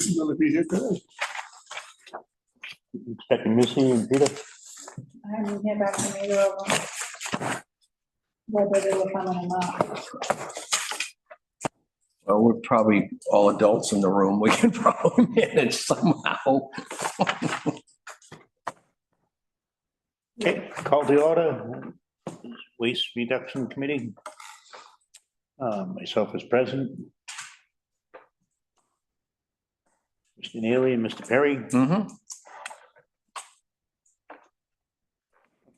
Dixon gonna be here today? Expecting Missy and Peter? I haven't heard back from either of them. Whether they were coming or not. Well, we're probably all adults in the room. We can probably manage somehow. Okay, call the order. Waste Reduction Committee. Myself as president. Mr. Neely and Mr. Perry. Mhm.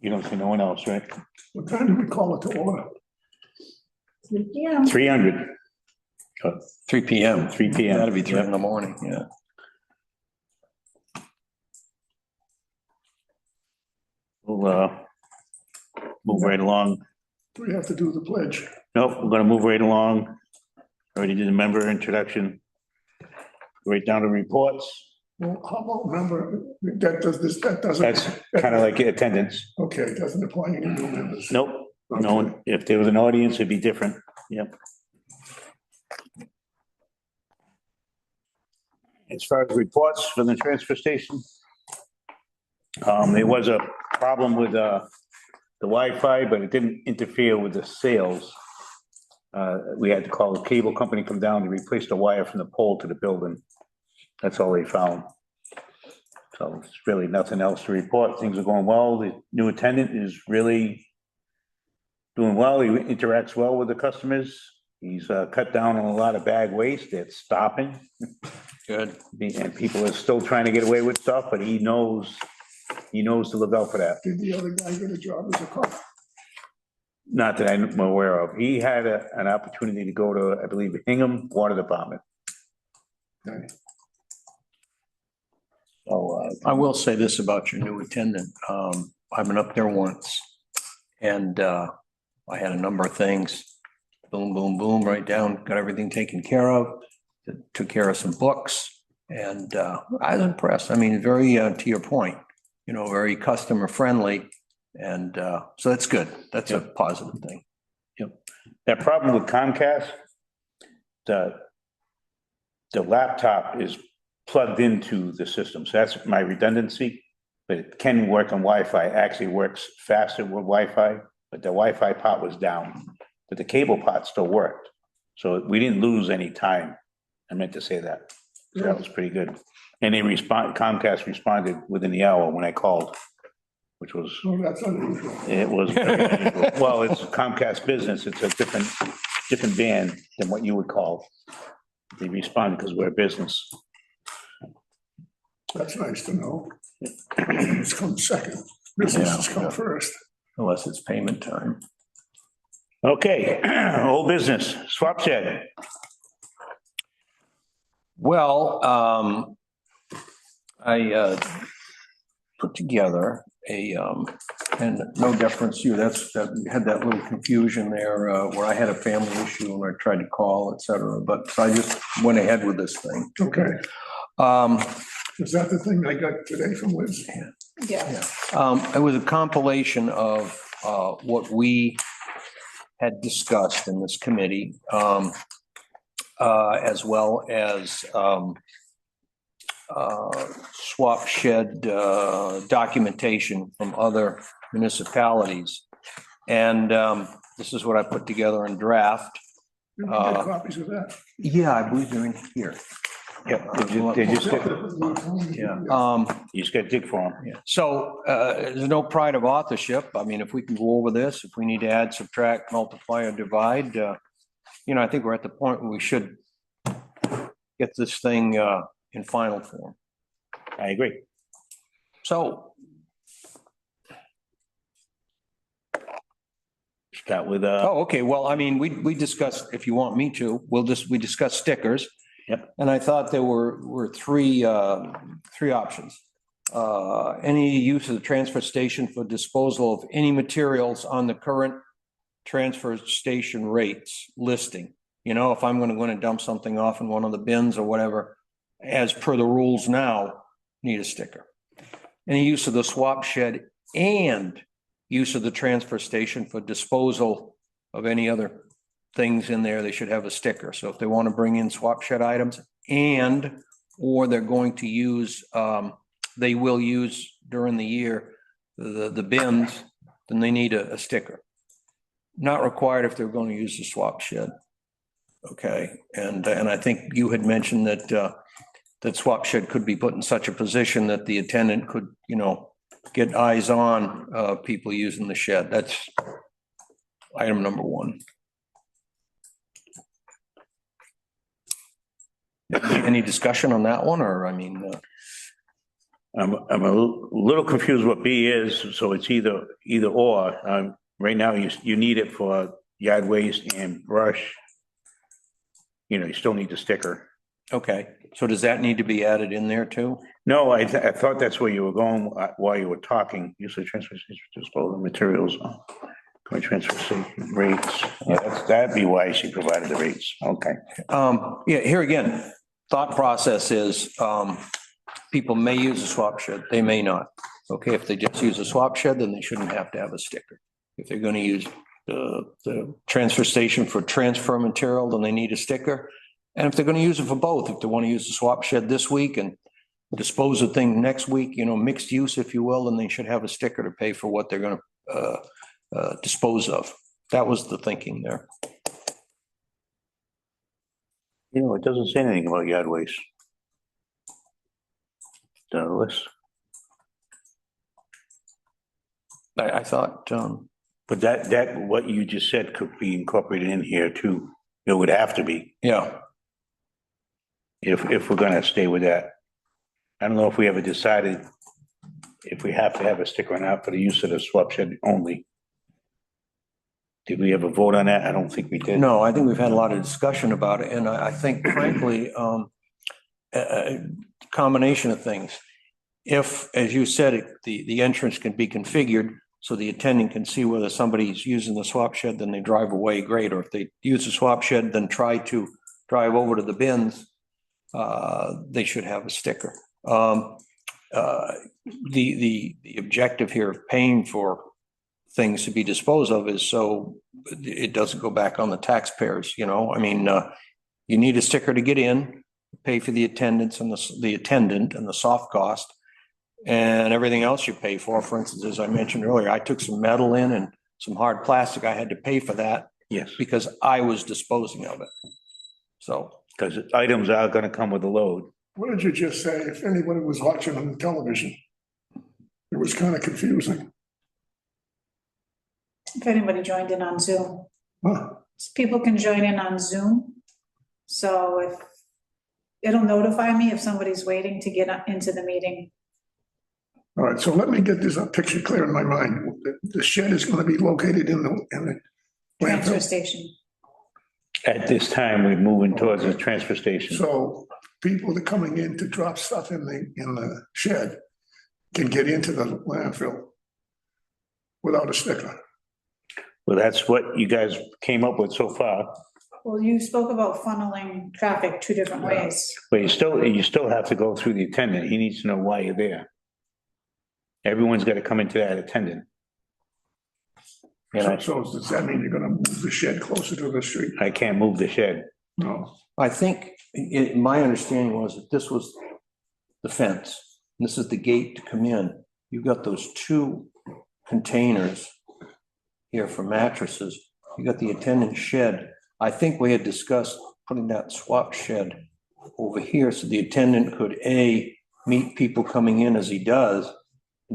You don't see no one else, right? What time do we call it to order? Yeah. 300. 3 PM. 3 PM. That'd be 3 in the morning, yeah. We'll move right along. We have to do the pledge. Nope, we're gonna move right along. Already did the member introduction. Right down to reports. Well, how about member, that does this, that doesn't. That's kind of like attendance. Okay, it doesn't apply to new members. Nope, no one, if there was an audience, it'd be different. Yep. As far as reports for the transfer station, there was a problem with the Wi-Fi, but it didn't interfere with the sales. We had to call the cable company, come down to replace the wire from the pole to the building. That's all they found. So it's really nothing else to report. Things are going well. The new attendant is really doing well. He interacts well with the customers. He's cut down on a lot of bag waste. It's stopping. Good. And people are still trying to get away with stuff, but he knows to look out for that. Did the other guy get a job as a cop? Not that I'm aware of. He had an opportunity to go to, I believe, Hingham Water Department. Okay. So, I will say this about your new attendant. I've been up there once and I had a number of things. Boom, boom, boom, right down, got everything taken care of. Took care of some books and I was impressed. I mean, very, to your point, very customer friendly. And so that's good. That's a positive thing. that problem with Comcast, the laptop is plugged into the system. So that's my redundancy, but it can work on Wi-Fi. It actually works faster with Wi-Fi, but the Wi-Fi part was down, but the cable part still worked. So we didn't lose any time. I meant to say that. So that was pretty good. And Comcast responded within the hour when I called, which was, So that's unusual. it was, very unusual. Well, it's Comcast Business. It's a different band than what you would call. They respond because we're a business. That's nice to know. It's come second. Business has come first. Unless it's payment time. Okay, old business, swap shed. Well, I put together and no deference to you, that had that little confusion there where I had a family issue and I tried to call, et cetera, but I just went ahead with this thing. Okay, Um, is that the thing I got today from Liz? Yeah. It was a compilation of what we had discussed in this committee, as well as swap shed documentation from other municipalities. And this is what I put together in draft. You can get copies of that. Yeah, I believe they're in here. Yep, they just, Yeah. you just gotta dig for them. Yeah. So there's no pride of authorship. I mean, if we can go over this, if we need to add, subtract, multiply, or divide, I think we're at the point where we should get this thing in final form. I agree. So Start with, okay. Well, I mean, we discussed, if you want me to, we discussed stickers. Yep. And I thought there were three options. Any use of the transfer station for disposal of any materials on the current transfer station rates listing. If I'm going to dump something off in one of the bins or whatever, as per the rules now, need a sticker. Any use of the swap shed and use of the transfer station for disposal of any other things in there, they should have a sticker. So if they want to bring in swap shed items and or they're going to use, they will use during the year, the bins, then they need a sticker. Not required if they're going to use the swap shed. Okay, and I think you had mentioned that, that swap shed could be put in such a position that the attendant could, get eyes on, people using the shed. That's item number one. Any discussion on that one, or, I'm a little confused what B is, so it's either or. Right now, you need it for yard waste and brush. You still need the sticker. okay, so does that need to be added in there too? No, I thought that's where you were going while you were talking. You said transfer station disposal materials, transfer station rates. Yeah, that'd be why she provided the rates. Okay. Yeah, here again, thought process is, people may use a swap shed, they may not. Okay, if they just use a swap shed, then they shouldn't have to have a sticker. If they're gonna use the transfer station for transfer material, then they need a sticker. And if they're gonna use it for both, if they want to use the swap shed this week and dispose of things next week, mixed use, if you will, then they should have a sticker to pay for what they're gonna dispose of. That was the thinking there. It doesn't say anything about yard waste. The list. I thought, But that, what you just said could be incorporated in here too. It would have to be, yeah, if we're gonna stay with that. I don't know if we ever decided if we have to have a sticker or not for the use of the swap shed only. Did we ever vote on that? I don't think we did. no, I think we've had a lot of discussion about it, and I think frankly, a combination of things. If, as you said, the entrance can be configured so the attendant can see whether somebody's using the swap shed, then they drive away, great. Or if they use the swap shed, then try to drive over to the bins, they should have a sticker. The objective here of paying for things to be disposed of is so it doesn't go back on the taxpayers, you need a sticker to get in, pay for the attendance and the attendant and the soft cost. And everything else you pay for instance, as I mentioned earlier, I took some metal in and some hard plastic. I had to pay for that. Yes. Because I was disposing of it. So. Because items are gonna come with a load. What did you just say? If anybody was watching on the television, it was kind of confusing. If anybody joined in on Zoom, Huh? people can join in on Zoom. So if, it'll notify me if somebody's waiting to get into the meeting. All right, so let me get this picture clear in my mind. The shed is going to be located in the Transfer landfill. station. At this time, we're moving towards a transfer station. So people that are coming in to drop stuff in the shed can get into the landfill without a sticker. Well, that's what you guys came up with so far. Well, you spoke about funneling traffic two different ways. But you still have to go through the attendant. He needs to know why you're there. Everyone's got to come into that attendant. And So does that mean you're gonna move the shed closer to the street? I can't move the shed. No. I think my understanding was that this was the fence. This is the gate to come in. You've got those two containers here for mattresses. You got the attendant shed. I think we had discussed putting that swap shed over here so the attendant could A, meet people coming in as he does.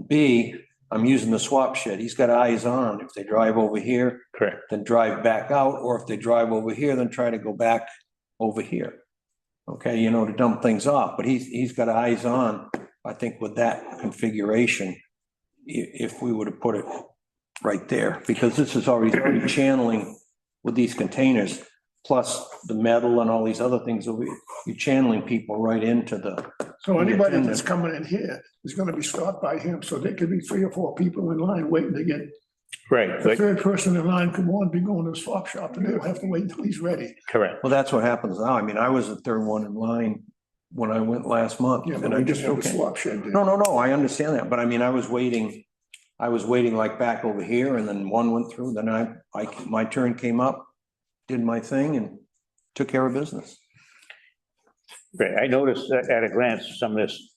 B, I'm using the swap shed. He's got eyes on. If they drive over here, Correct. then drive back out, or if they drive over here, then try to go back over here. Okay, to dump things off, but he's got eyes on, I think with that configuration, if we were to put it right there, because this is already channeling with these containers, plus the metal and all these other things, you're channeling people right into the. So anybody that's coming in here is gonna be stopped by him, so there could be 3 or 4 people in line waiting to get. Right, The but, third person in line could be going to the swap shop and they'll have to wait until he's ready. correct. Well, that's what happens now. I was the third one in line when I went last month. Yeah, and but I we just have a okay. swap shed there. No, I understand that, but I was waiting like back over here and then one went through, then my turn came up, did my thing and took care of business. Right, I noticed at a glance, some of this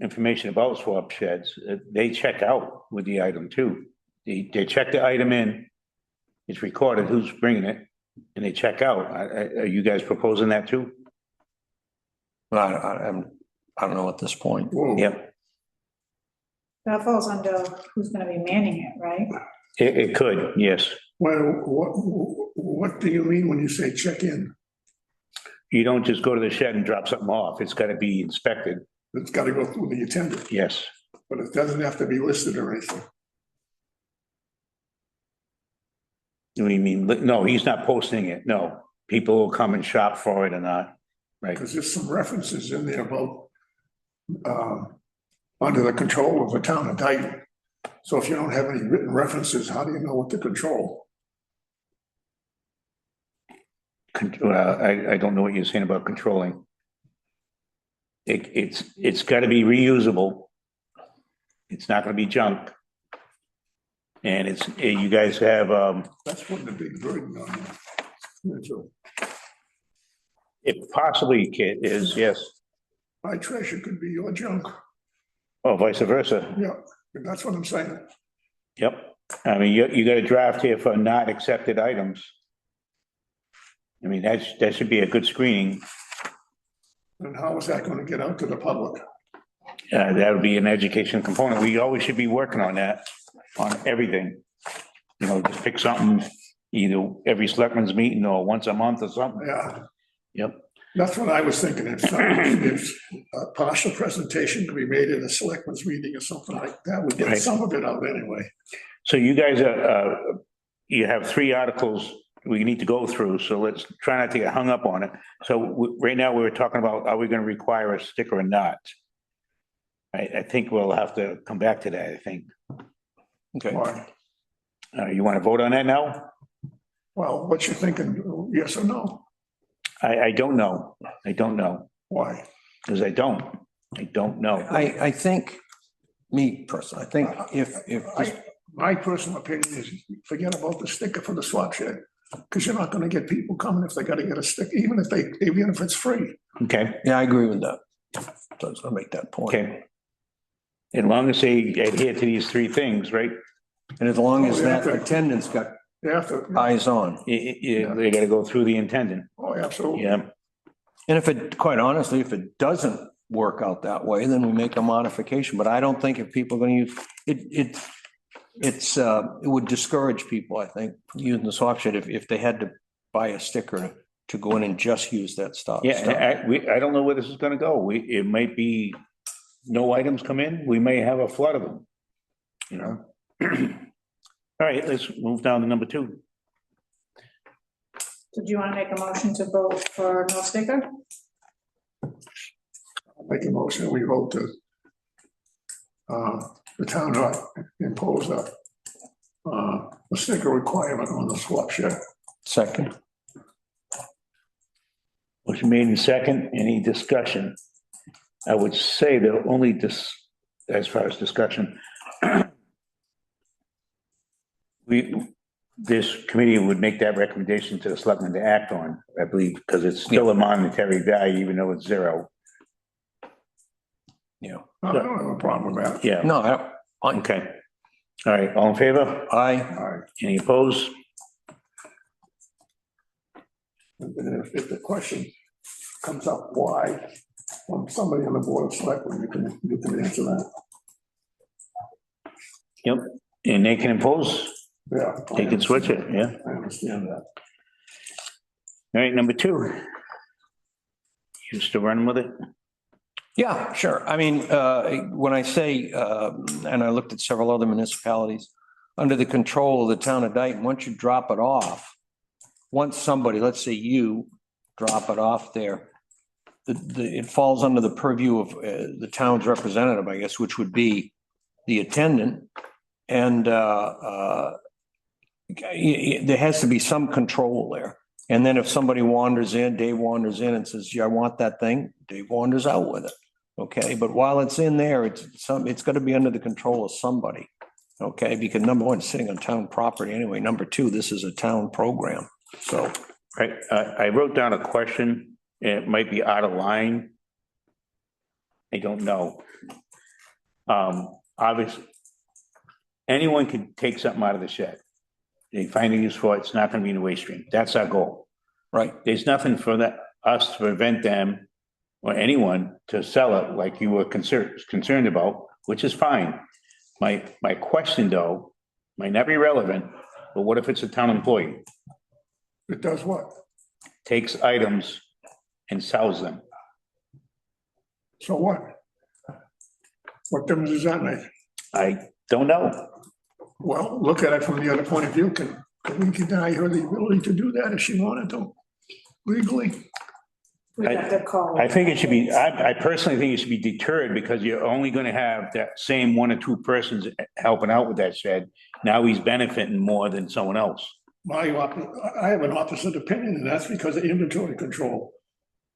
information about swap sheds, they check out with the item too. They check the item in, it's recorded who's bringing it, and they check out. Are you guys proposing that too? I don't know at this point. Whoa. Yep, That falls under who's gonna be manning it, right? it could, yes. Well, what do you mean when you say check in? You don't just go to the shed and drop something off. It's gotta be inspected, It's gotta go through the attendant, yes. but it doesn't have to be listed or anything. Do you mean, no, he's not posting it, no. People will come and shop for it or not, right? Because there's some references in there about under the control of the town of Dayton. So if you don't have any written references, how do you know what to control? I don't know what you're saying about controlling. It's gotta be reusable. It's not gonna be junk. And you guys have, That's putting a big burden on you. So it possibly is, yes, my treasure could be your junk. or vice versa. Yeah, and that's what I'm saying. Yep. I mean, you got a draft here for not accepted items. I mean, that should be a good screening. And how is that going to get out to the public? That would be an education component. We always should be working on that, on everything. You know, just pick something, either every selectmen's meeting or once a month or something. Yeah, Yep. that's what I was thinking. If a partial presentation could be made in a selectmen's meeting or something like that, we get Right. some of it out anyway. So you guys you have 3 articles we need to go through, so let's try not to get hung up on it. So right now, we were talking about, are we gonna require a sticker or not? I think we'll have to come back to that, I think. Okay. Why? You wanna vote on that now? Well, what you thinking, yes or no? I don't know. I don't know, Why? because I don't know. I think, me personally, I think if, My personal opinion is forget about the sticker for the swap shed. Because you're not gonna get people coming if they gotta get a sticker, even if it's free. Okay, yeah, I agree with that. So I'll make that point. okay. As long as they adhere to these 3 things, right? And as long as Oh, yeah. that attendant's got You have to, eyes on. They gotta go through the intendant, oh, absolutely. yeah. And if it, quite honestly, if it doesn't work out that way, then we make a modification. But I don't think if people are going to use, it would discourage people, I think, from using the swap shed if they had to buy a sticker to go in and just use that stuff. Yeah, I don't know where this is gonna go. It might be no items come in, we may have a flood of them, you know? All right, let's move down to number 2. Did you wanna make a motion to vote for no sticker? Make a motion, we vote to the town not impose a sticker requirement on the swap shed. Second. Motion made in second, any discussion? I would say that only as far as discussion. This committee would make that recommendation to the selectmen to act on, I believe, because it's still a monetary value, even though it's 0. Yeah. I don't have a problem with that. Yeah, No, fine. okay. All right, all in favor? I, All right, Any opposed? and then if the question comes up, why, from somebody on the board of selectmen, you can answer that. Yep, and they can impose, Yeah. they can switch it, yeah. I understand that. All right, number 2. You still running with it? yeah, sure. I mean, when I say, and I looked at several other municipalities, under the control of the town of Dayton, once you drop it off, once somebody, let's say you drop it off there, it falls under the purview of the town's representative, I guess, which would be the attendant. And there has to be some control there. And then if somebody wanders in, Dave wanders in and says, yeah, I want that thing, Dave wanders out with it. Okay, but while it's in there, it's got to be under the control of somebody. Okay, because number 1, it's sitting on town property anyway. Number 2, this is a town program. So, Right, I wrote down a question It might be out of line. I don't know. Obviously, anyone can take something out of the shed. They find a use for it, it's not gonna be in the waste stream. That's our goal. Right. There's nothing for us to prevent them or anyone to sell it like you were concerned about, which is fine. My question though, might not be relevant, but what if it's a town employee? It does what? Takes items and sells them? So what? What difference does that make? I don't know. Well, look at it from the other point of view. Can we deny her the ability to do that if she wanted to legally? We have to call. I think it should be, I personally think it should be deterred because you're only gonna have that same one or two persons helping out with that shed. Now he's benefiting more than someone else. I have an opposite opinion, and that's because of inventory control.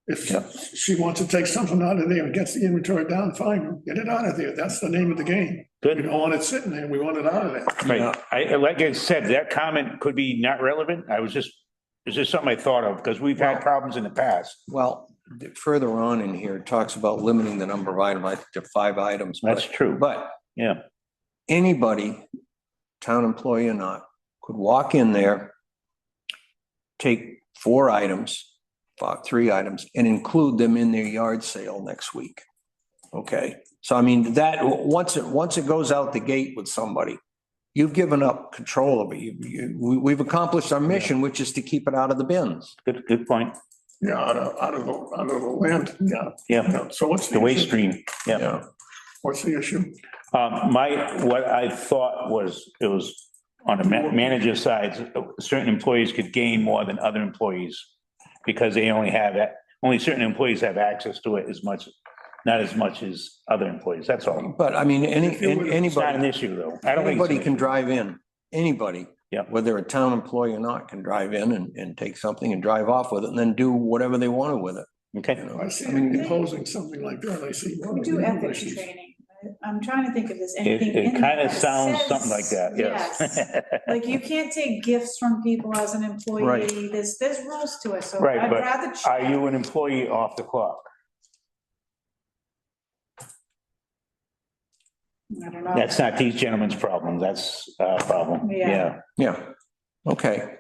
If she wants to take something out of there and gets the inventory down, fine, get it out of there. That's the name of the game. We Good. don't want it sitting there. We want it out of there. Right. Like I said, that comment could be not relevant. It's just something I thought of because we've had problems in the past. Well, further on in here, it talks about limiting the number of items, I think to 5 items. That's true. But Yeah, anybody, town employee or not, could walk in there, take 4 items, 3 items, and include them in their yard sale next week. Okay, so I mean, that, once it goes out the gate with somebody, you've given up control of it. We've accomplished our mission, which is to keep it out of the bins. good point. Yeah, out of the land, yeah. Yeah, So what's the waste stream. Yeah. Yeah. What's the issue? What I thought was, it was on the manager's side, certain employees could gain more than other employees because they only certain employees have access to it not as much as other employees. That's all. But I mean, It's not an anybody, issue though. I don't think. anybody can drive in, anybody. Yeah. Whether a town employee or not can drive in and take something and drive off with it and then do whatever they want to with it. Okay. You know? I see imposing something like that. I see. We do ethics training. I'm trying to think if there's anything. It in there kind of that sounds says- something like that, yes. Like you can't take gifts from people as an employee. Right. There's rules to it, so Right, I'd but rather. Are check. you an employee off the clock? I don't know. That's not these gentlemen's problem. That's our problem. Yeah. Yeah, okay.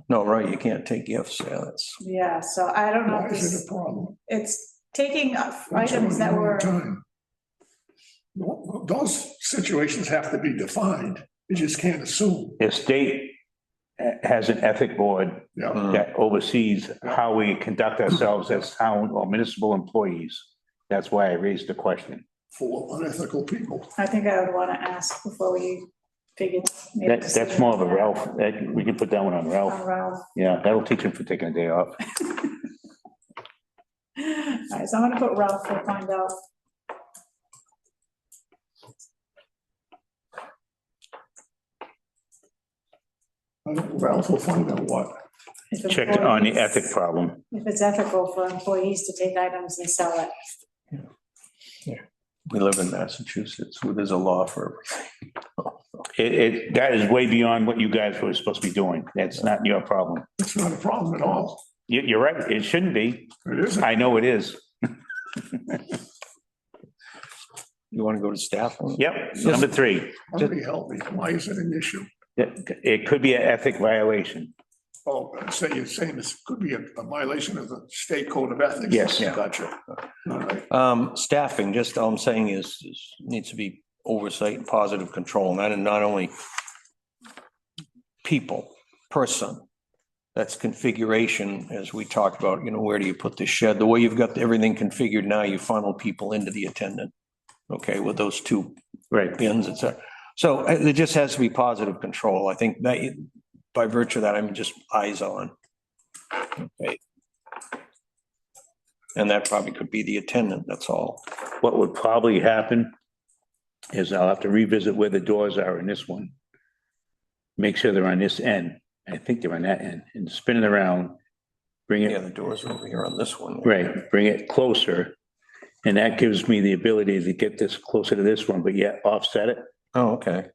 No, right, you can't take gifts, yeah, that's, Yeah, so I don't know Why if is this, it a problem? it's taking What's items that going on were, all the time? Those situations have to be defined. You just can't assume. The state has an ethic board Yeah. that oversees how we conduct ourselves as town or municipal employees. That's why I raised the question. For unethical people. I think I would want to ask before we figured. made a That's more of a decision. Ralph, we can put that one on On Ralph. Ralph. Yeah, that'll teach him for taking a day off. All right, so I'm gonna put Ralph, we'll find out. Ralph will find out what. If Check on the employees- ethic problem. If it's ethical for employees to take items and sell it. we live in Massachusetts, where there's a law for everything. That is way beyond what you guys were supposed to be doing. That's not your problem. It's not a problem at all. You're right, it shouldn't be. It isn't. I know it is. You want to go to staff? Yep, number 3. Somebody help me. Why is it an issue? It could be an ethic violation. Oh, you're saying this could be a violation of the state code of ethics? Yes. Yeah. Gotcha. All right. Staffing, just all I'm saying is needs to be oversight and positive control, not only people, person. That's configuration, as we talked about, where do you put the shed? The way you've got everything configured now, you funnel people into the attendant. Okay, with those 2 Right. bins, et cetera. So it just has to be positive control. I think that by virtue of that, I'm just eyes on. Okay. And that probably could be the attendant, that's all. What would probably happen is I'll have to revisit where the doors are in this one. Make sure they're on this end. I think they're on that end and spin it around, bring Yeah, it, the doors are over here on this one. right, bring it closer. And that gives me the ability to get this closer to this one, but yet offset it Oh, okay.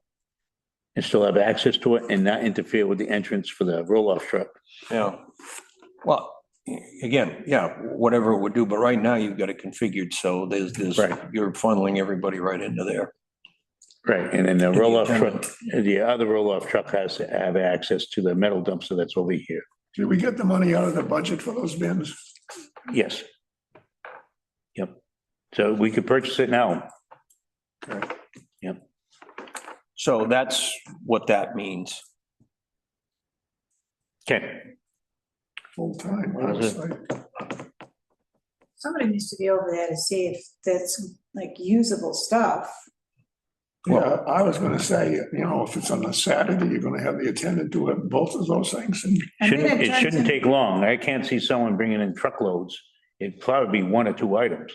and still have access to it and not interfere with the entrance for the roll-off truck. Yeah. Well, again, yeah, whatever it would do, but right now you've got it configured, so Right. you're funneling everybody right into there. Right, and then the the roll-off attendant. truck, the other roll-off truck has to have access to the metal dumpster that's over here. Did we get the money out of the budget for those bins? Yes. Yep. So we could purchase it now. So that's what that means. Okay, Full time, What is it? honestly. Somebody needs to be over there to see if that's like usable stuff. Yeah, I was gonna say, you know, if it's on a Saturday, you're gonna have the attendant do both of those things and And then shouldn't, it turns shouldn't in- take long. I can't see someone bringing in truckloads. It'd probably be 1 or 2 items.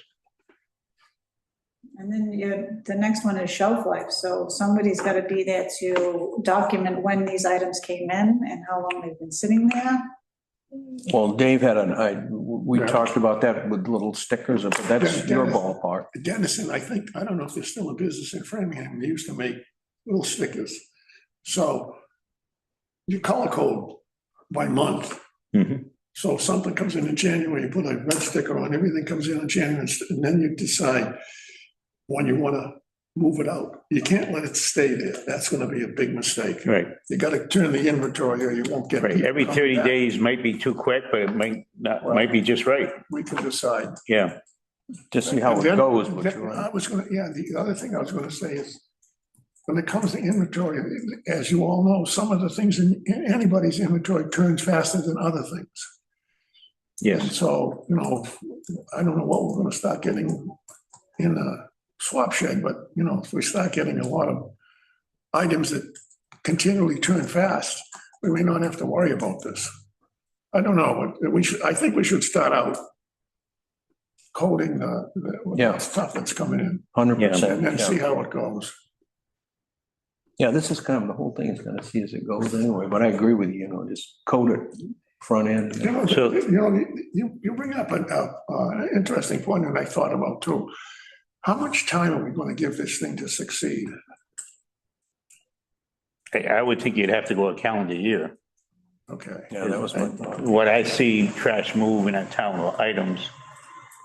And then the next one is shelf life, so somebody's gotta be there to document when these items came in and how long they've been sitting there. Well, Dave had we Yeah. talked about that with little stickers, but that's Yeah, your yeah. ballpark. Dennison, I don't know if they're still in business in Framingham, they used to make little stickers. So you color code by month. Mhm. So if something comes in January, you put a red sticker on, everything comes in January, and then you decide when you wanna move it out. You can't let it stay there. That's gonna be a big mistake. Right, You gotta turn the inventory or you won't get. right. people Every coming 30 back. days might be too quick, but it might not, might be just right. We can decide. Yeah, To see how And it then- goes, then what you I was gonna, yeah, the other thing I was gonna say is, when it comes to inventory, as you all know, some of the things in anybody's inventory turns faster than other things. And yes. so, you know, I don't know what we're gonna start getting in a swap shed, but, you know, if we start getting a lot of items that continually turn fast, we may not have to worry about this. I don't know, but I think we should start out coding Yeah. the stuff that's coming in 100%. and then see Yeah. how it goes. Yeah, this is kind of, the whole thing is gonna see as it goes anyway, but I agree with you, just code it front end. You know, So- you bring up an interesting point that I thought about too. How much time are we gonna give this thing to succeed? I would think you'd have to go a calendar year. Okay. Yeah, that was my thought. What I see trash move in a town or items,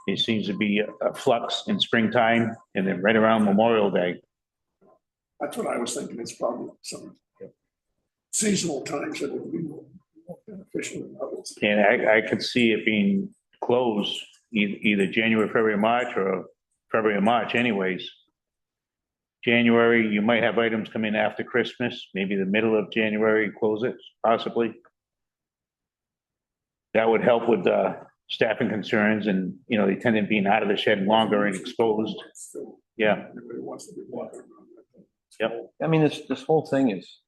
it seems to be a flux in springtime and then right around Memorial Day. That's what I was thinking. It's probably some seasonal times that would be more beneficial than others. And I could see it being closed either January, February, March, or February or March anyways. January, you might have items come in after Christmas, maybe the middle of January, close it, possibly. That would help with staffing concerns and, you know, the attendant being out of the shed longer and exposed. Yeah. Everybody wants to be walking around. Yep. I mean, this whole thing is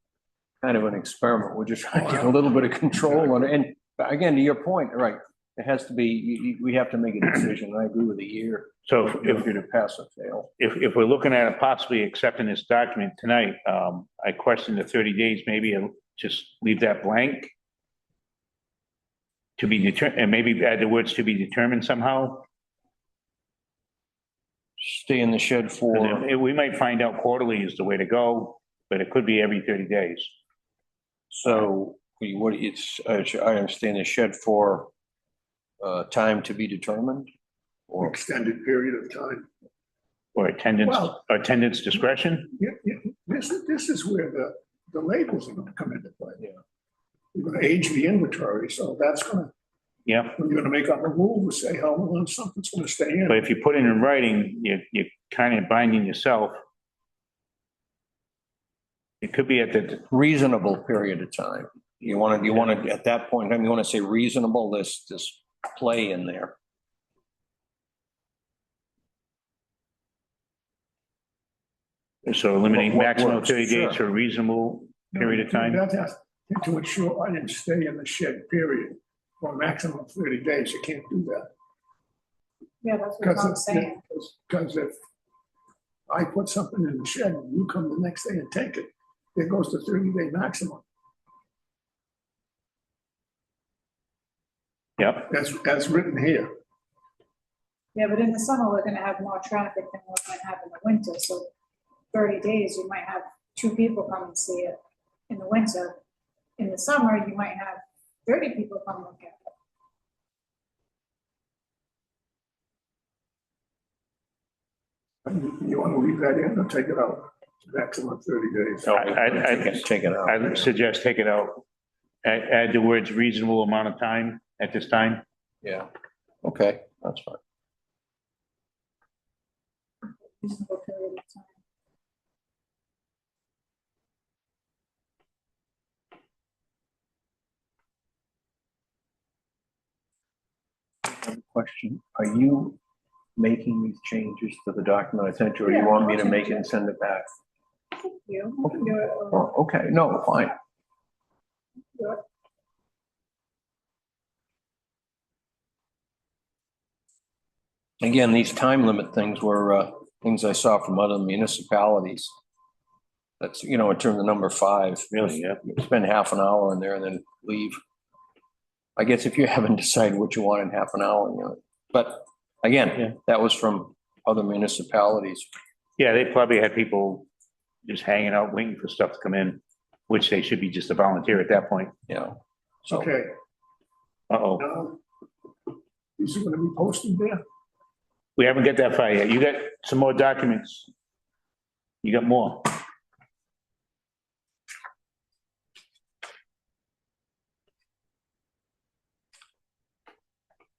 kind of an experiment. We're just trying to get a little bit of control on it. And again, to your point, right, it has to be, we have to make a decision. I agree with a year. So If you're to pass or fail. if we're looking at possibly accepting this document tonight, I question the 30 days, maybe just leave that blank. To be determined, and maybe add the words to be determined somehow. Stay in the shed for, We might find out quarterly is the way to go, but it could be every 30 days. so what it's, I understand the shed for time to be determined? Or Or, extended period of time. Or attendance discretion. This is where the labels are gonna come into play. Yeah. You're gonna age the inventory, so that's gonna, Yeah, when you're gonna make up a rule to say how long something's gonna stay in. but if you put it in writing, you're kind of binding yourself. It could be at the, reasonable period of time. You want to, at that point, in time, you want to say reasonable, this play in there. so eliminate What maximum works, 30 days sure. for a reasonable period of time. That has to ensure items stay in the shed period for a maximum of 30 days. You can't do that. Yeah, that's what I'm saying. Because if I put something in the shed and you come the next day and take it, it goes to 30-day maximum. Yep, As written here. Yeah, but in the summer, we're gonna have more traffic than we're gonna have in the winter, so 30 days, you might have 2 people come and see it in the winter. In the summer, you might have 30 people come look at it. You want to leave that in or take it out? Maximum 30 days. Take it out. I suggest take it out. Add the words reasonable amount of time at this time. Yeah, okay, that's fine. Reasonable period of time. Question, are you making these changes to the document I sent you, or you Yeah, want me I'll to make change it and send it back? You can do it. Oh, okay, no, fine. Do it. Again, these time limit things were things I saw from other municipalities. That's, you know, in terms of number 5. Really, yeah. Spend half an hour in there and then leave. I guess if you haven't decided what you want in half an hour, you know, but Yeah. again, that was from other municipalities. Yeah, they probably had people just hanging out, waiting for stuff to come in, which they should be just a volunteer at that point. Yeah. So, Okay, Uh-oh, now, these are gonna be posted there? we haven't got that far yet. You got some more documents. You got more.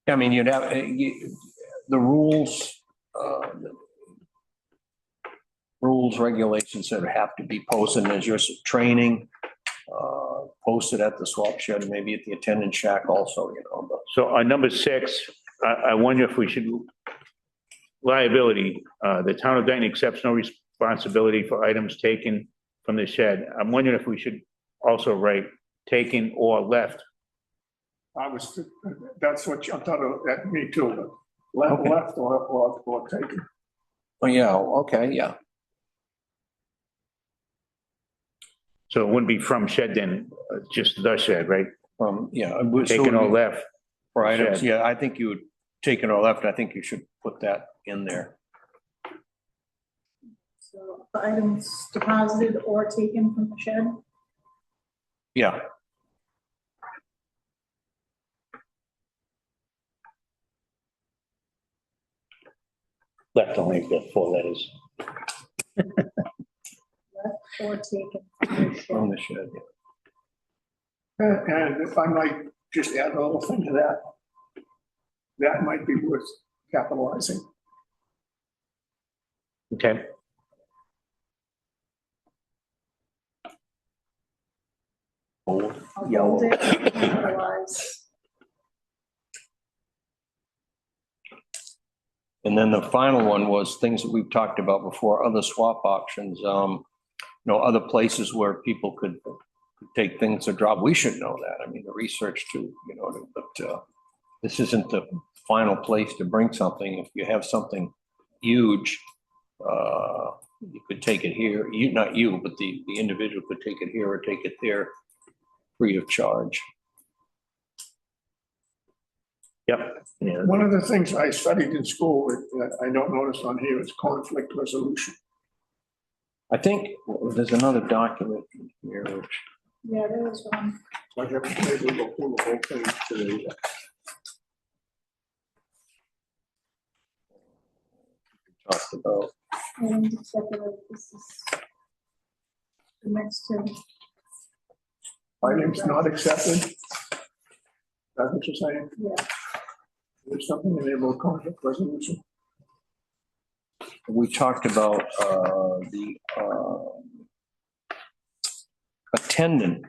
I mean, you'd have, the rules, regulations that have to be posted, and there's your training, posted at the swap shed, maybe at the attendance shack also, you know, but So on number 6, I wonder if we should, liability, the town of Dayton accepts no responsibility for items taken from the shed. I'm wondering if we should also write taken or left. That's what jumped out at me too, but Okay. left or taken. oh, yeah, okay, yeah. So it wouldn't be from shed then, just the shed, right? Yeah. it would- so Taken or it'd be left. For items, shed. yeah, I think you would take it or left, I think you should put that in there. So the items deposited or taken from the shed. Yeah, Left only got 4 letters. Left or taken from the from shed. the shed, yeah. And if I might just add a little thing to that, that might be worth capitalizing. Okay, Bold, I'll yellow. hold it, otherwise, And then the final one was things that we've talked about before, other swap options, other places where people could take things or drop. We should know that. I mean, the research too, but this isn't the final place to bring something. If you have something huge, you could take it here. Not you, but the individual could take it here or take it there free of charge. yep. Yeah. One of the things I studied in school that I don't notice on here is conflict resolution. I think there's another document here, which yeah, there was one. I have to maybe go through the whole thing today. talked about. Items accepted, this is the next two. Items not accepted. That's what you're saying? Yeah, There's something in there about conflict resolution. We talked about the attendant.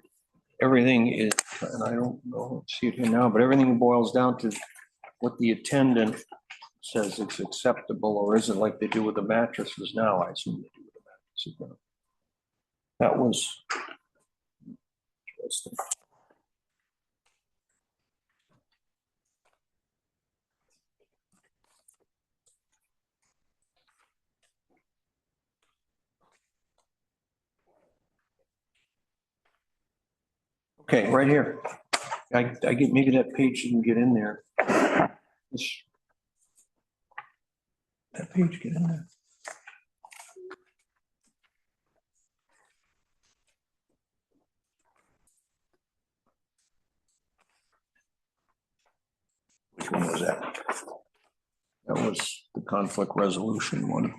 Everything is, and I don't know, see it here now, but everything boils down to what the attendant says it's acceptable, or is it like they do with the mattresses now? I assume they do with the mattresses now. That was interesting. Okay, right here. I get, maybe that page didn't get in there. That page get in there. Which one was that? That was the conflict resolution one.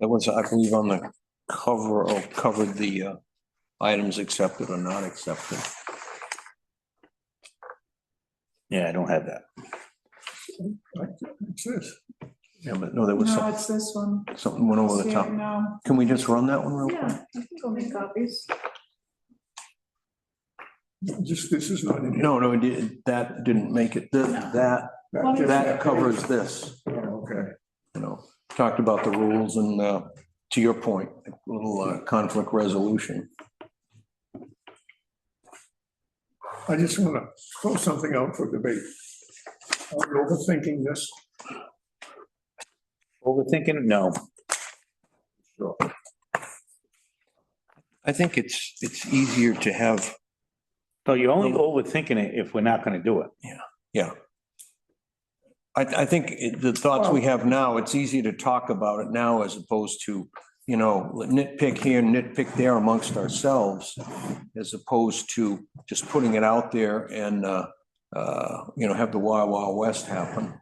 That was, I believe, on the cover, or covered the items accepted or not accepted. Yeah, I don't have that. It's this. Yeah, but no, there was No, it's this one. something went over the See, top. no, Can we just run that one real quick? yeah, I can go make copies. Just, this is not in here. No, that didn't make it. That covers this, Oh, okay. you know, talked about the rules and, to your point, a little conflict resolution. I just want to throw something out for debate. Are we overthinking this? Overthinking? No. Sure. I think it's easier to have, No, you're only overthinking it if we're not gonna do it. yeah. I think the thoughts we have now, it's easier to talk about it now as opposed to, you know, nitpick here, nitpick there amongst ourselves, as opposed to just putting it out there and, you know, have the Wild Wild West happen.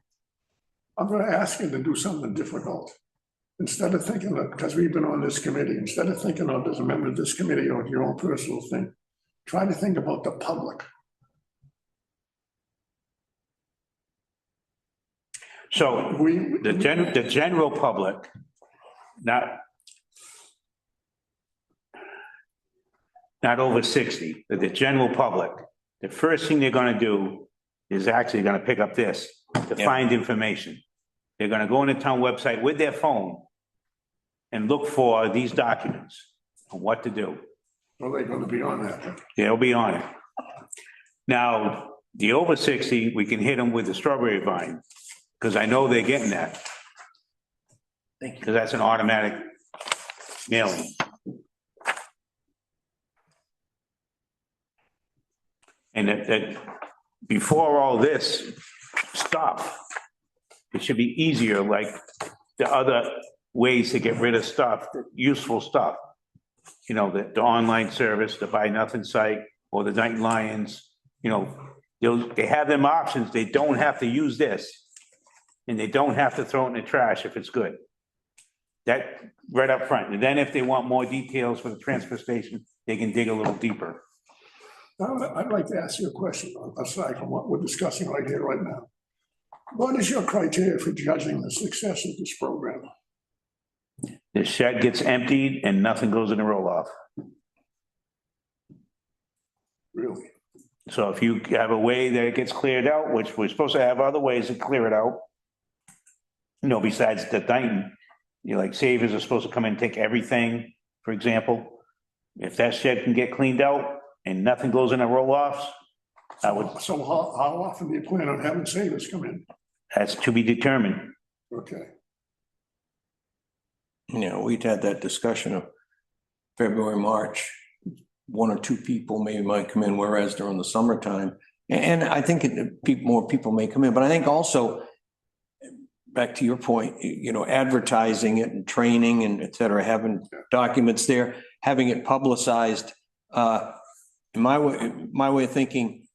I'm going to ask you to do something difficult. Instead of thinking that, because we've been on this committee, instead of thinking of as a member of this committee or your own personal thing, try to think about the public. So the general public, not over 60, but the general public, the first thing they're gonna do is actually gonna pick up this to Yeah. find information. They're gonna go on the town website with their phone and look for these documents and what to do. Are they going to be on that? They'll be on it. Now, the over 60, we can hit them with the strawberry vine, because I know they're getting that. Thank you. Because that's an automatic mailing. And that before all this stuff, it should be easier, like the other ways to get rid of stuff, useful stuff. You know, the online service, the Buy Nothing site, or the Night Lions, you know, they have them options. They don't have to use this. And they don't have to throw it in the trash if it's good. That right up front. And then if they want more details for the transfer station, they can dig a little deeper. Now, I'd like to ask you a question aside from what we're discussing right here, right now. What is your criteria for judging the success of this program? The shed gets emptied and nothing goes in the roll-off. Really? So if you have a way that it gets cleared out, which we're supposed to have other ways to clear it out, you know, besides the Dayton, you know, like Savers are supposed to come in and take everything, for example. If that shed can get cleaned out and nothing goes in the roll-offs, I would, So how often do you plan on having Savers come in? that's to be determined. Okay. You know, we'd had that discussion of February, March, one or two people maybe might come in, whereas during the summertime. And I think more people may come in, but I think also, back to your point, you know, advertising it and training and et cetera, having documents there, having it publicized. In my way of thinking,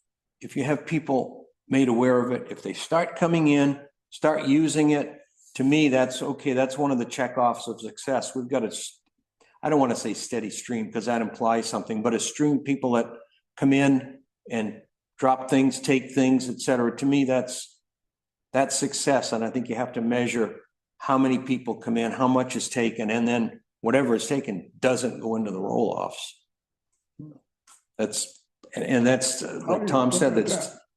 if you have people made aware of it, if they start coming in, start using it, to me, that's okay. That's one of the checkoffs of success. We've got I don't want to say steady stream because that implies something, but a stream of people that come in and drop things, take things, et cetera. To me, that's success. And I think you have to measure how many people come in, how much is taken, and then whatever is taken doesn't go into the roll-offs. That's like Tom said,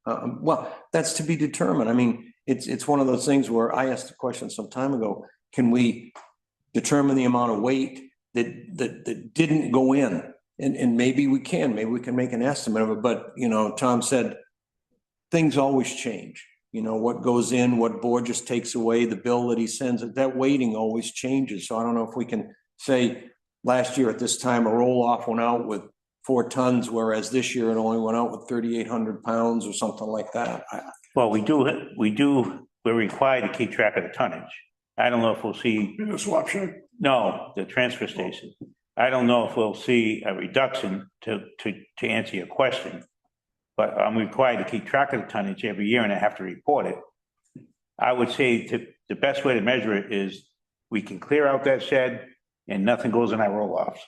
well, that's to be determined. I mean, it's one of those things where I asked a question some time ago, can we determine the amount of weight that didn't go in? And maybe we can make an estimate of it, but you know, Tom said, things always change. You know, what goes in, what board just takes away, the bill that he sends, that weighting always changes. So I don't know if we can say last year at this time, a roll-off went out with 4 tons, whereas this year it only went out with 3,800 pounds or something like that. Well, we're required to keep track of the tonnage. I don't know if we'll see, In the swap shed? no, the transfer station. I don't know if we'll see a reduction to answer your question. But I'm required to keep track of the tonnage every year and I have to report it. I would say the best way to measure it is we can clear out that shed and nothing goes in our roll-offs.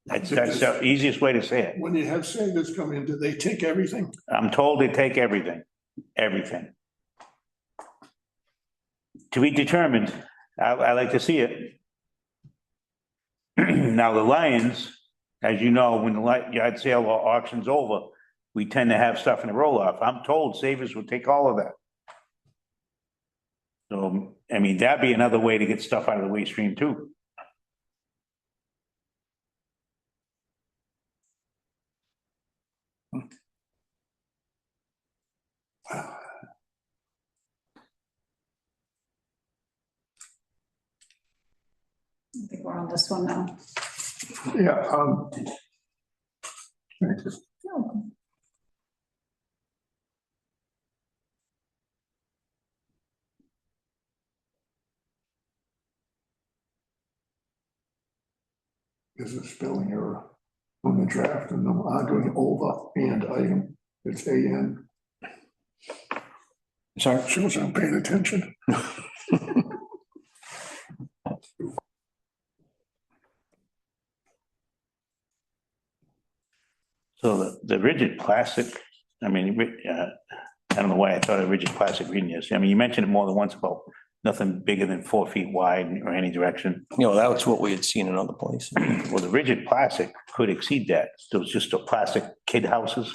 That's the easiest way to say it. When you have sailors come in, do they take everything? I'm told they take everything, everything. To be determined, I like to see it. Now, the Lions, as you know, when the yard sale or auction's over, we tend to have stuff in the roll-off. I'm told Savers will take all of that. So, I mean, that'd be another way to get stuff out of the waste stream too. I think we're on this one now. Yeah, No. there's a spelling error on the draft and I'm arguing over and item. It's AN. Sorry? Shows I'm paying attention. So the rigid plastic, I mean, I don't know why I thought of rigid plastic reading this. I mean, you mentioned it more than once about nothing bigger than 4 feet wide or any direction. You know, that was what we had seen in other places. Well, the rigid plastic could exceed that. Those just the plastic kid houses,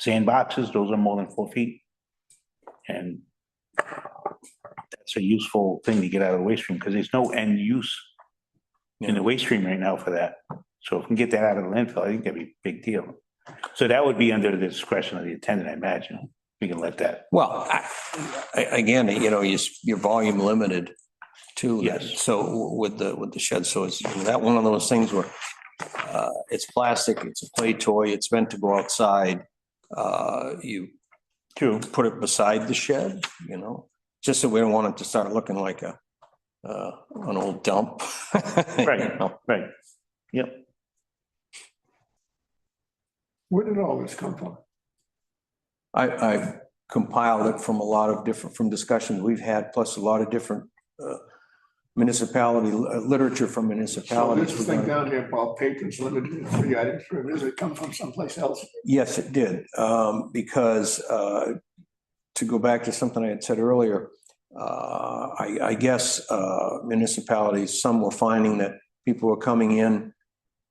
sandboxes, those are more than 4 feet. And that's a useful thing to get out of the waste stream because there's no end use in the waste stream right now for that. So if we can get that out of the landfill, I think that'd be a big deal. So that would be under the discretion of the attendant, I imagine. We can let that. Well, again, you know, your volume limited too. Yes. So with the shed, so it's that one of those things where it's plastic, it's a play toy, it's meant to go outside. You put it beside the shed, you know, just so we don't want it to start looking like an old dump. Right, You know? right. Yep. Where did all this come from? I compiled it from a lot of different, from discussions we've had, plus a lot of different municipality literature from So municipalities. this thing down here about patrons limited to 3 items per visit come from someplace else? Yes, it did, because to go back to something I had said earlier, I guess municipalities, some were finding that people were coming in,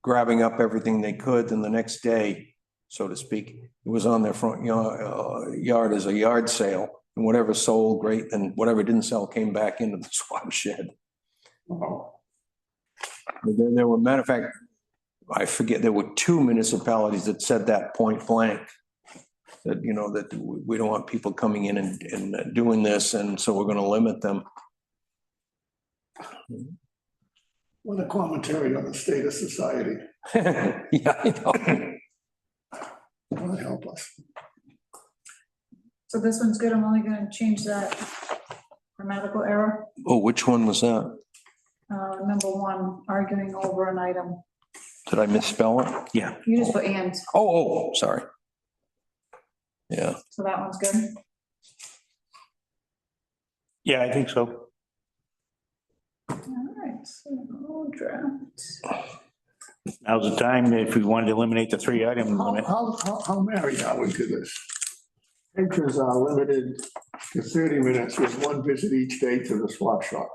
grabbing up everything they could, and the next day, so to speak, it was on their front yard as a yard sale, and whatever sold, great, and whatever didn't sell came back into the swap shed. Oh, There were, matter of fact, I forget, there were 2 municipalities that said that point blank. That, you know, that we don't want people coming in and doing this, and so we're gonna limit them. what a commentary on the state of society. Yeah, I know. God help us. So this one's good. I'm only gonna change that grammatical error. Oh, which one was that? Number 1, arguing over an item. Did I misspell it? Yeah. You just put and, Oh, sorry. Yeah, so that one's good. Yeah, I think so. All right, so draft. Now's the time if we wanted to eliminate the 3 item limit. How married are we to this? Patrons are limited to 30 minutes with 1 visit each day to the swap shop.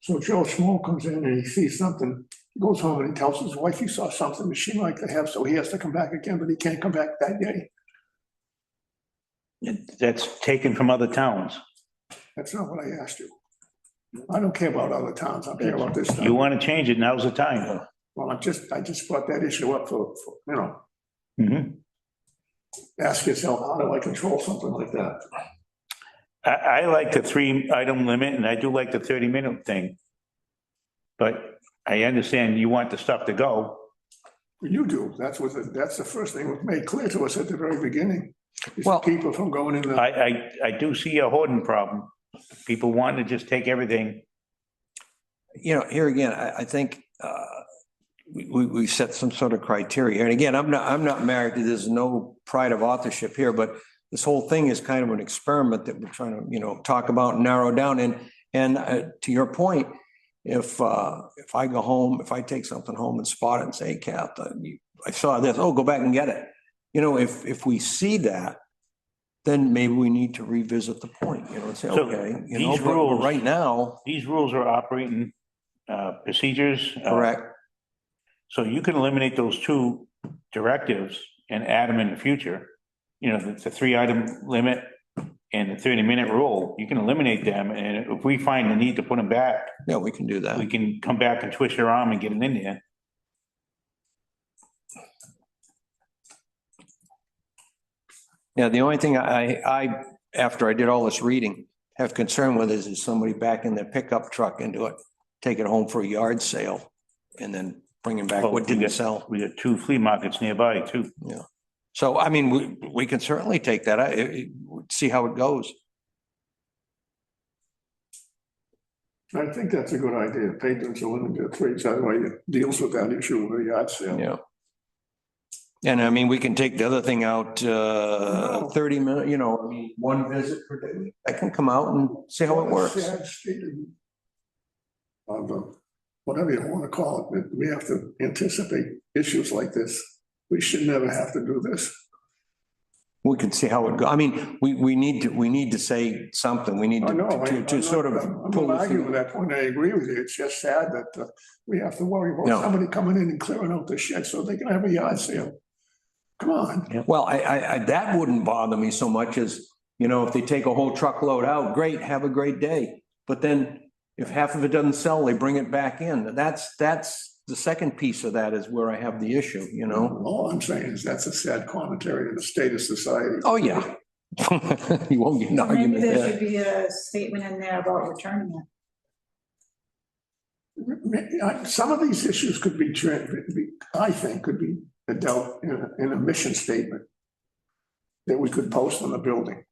So Joe Schmo comes in and he sees something, he goes home and he tells his wife he saw something that she liked to have, so he has to come back again, but he can't come back that day. That's taken from other towns. That's not what I asked you. I don't care about other towns, I care about this You town. want to change it, now's the time. Well, I just brought that issue up for, you know, Mhm. ask yourself, how do I control something like that? I like the 3 item limit and I do like the 30-minute thing. But I understand you want the stuff to go. You do, that's the first thing was made clear to us at the very beginning. Just Well- keep it from going in the, I do see a hoarding problem. People wanting to just take everything. You know, here again, I think we set some sort of criteria. And again, I'm not married to, there's no pride of authorship here, but this whole thing is kind of an experiment that we're trying to, talk about and narrow down. And to your point, if I go home, if I take something home and spot it and say, hey, Kath, I saw this, oh, go back and get it. If we see that, then maybe we need to revisit the point, and say, So okay, these but rules- right now, These rules are operating procedures. correct. So you can eliminate those two directives and add them in the future. The 3-item limit and the 30-minute rule, you can eliminate them. And if we find the need to put them back, Yeah, we can do that. we can come back and twist your arm and get it in there. Yeah, the only thing I, after I did all this reading, have concern with is somebody backing their pickup truck into it, take it home for a yard sale, and then bringing back Well, what we didn't got- sell. We got 2 flea markets nearby too. So, I mean, we can certainly take that, see how it goes. I think that's a good idea. Patrons are limited to 3, so that way it deals with that issue of a yard sale. Yeah. And I mean, we can take the other thing out, 30 minutes, I mean, one visit per day. I can come out and see how it works. Sad state of whatever you want to call it, that we have to anticipate issues like this. We should never have to do this. We can see how it goes. I mean, we need to say something. We need I know. to sort of I'm pull not this. arguing with that point. I agree with you. It's just sad that we have to worry No. about somebody coming in and clearing out the shed so they can have a yard sale. Come on. Well, that wouldn't bother me so much as, if they take a whole truckload out, great, have a great day. But then if half of it doesn't sell, they bring it back in. That's the second piece of that is where I have the issue, All I'm saying is that's a sad commentary to the state of society. Oh, yeah. You won't get an Maybe argument there there. should be a statement in there about returning it. Some of these issues could be, I think, could be dealt in a mission statement that we could post on the building.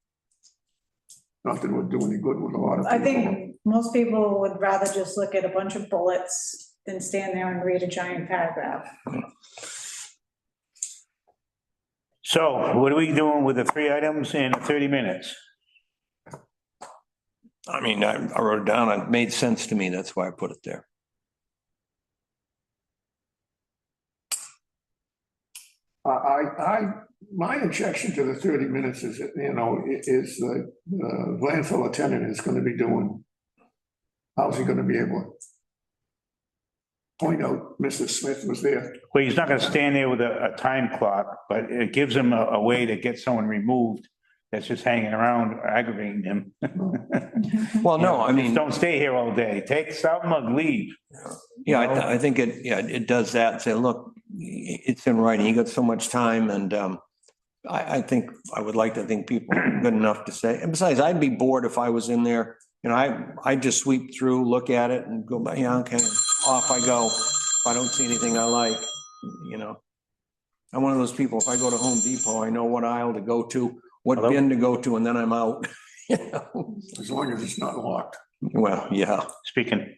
Not that it would do any good with a lot of people. I think most people would rather just look at a bunch of bullets than stand there and read a giant paragraph. So what are we doing with the 3 items in 30 minutes? I mean, I wrote it down. It made sense to me. That's why I put it there. My objection to the 30 minutes is, is the landfill attendant is gonna be doing. How's he gonna be able to point out Mrs. Smith was there? Well, he's not gonna stand there with a time clock, but it gives him a way to get someone removed that's just hanging around aggravating him. Well, no, I Just mean, don't stay here all day. Take something or leave. yeah, I think it does that. Say, look, it's in writing. You got so much time and, I think, I would like to think people are good enough to say, and besides, I'd be bored if I was in there. I just sweep through, look at it and go, yeah, okay, off I go. If I don't see anything I like, I'm one of those people, if I go to Home Depot, I know what aisle to go to, what Hello? bin to go to, and then I'm out. As long as it's not locked, Well, yeah, Speaking,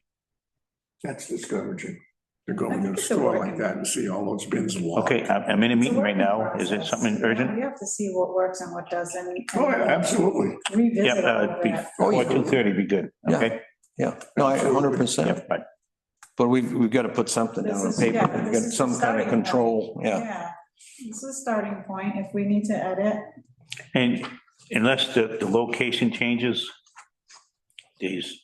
that's discouraging. To go I in think a it's a store working- like that and see all those bins locked. okay, I'm in a meeting right now. Is it something urgent? You have to see what works and what doesn't. Oh, yeah, absolutely. Revisit all of that. Before 2:30 be good, Yeah. okay? yeah, no, 100%. Yep, bye. But we've got to put something This down on is- paper, yeah, we've this got is some the kind of starting control, point. yeah. This is a starting point. If we need to edit, And unless the location changes, these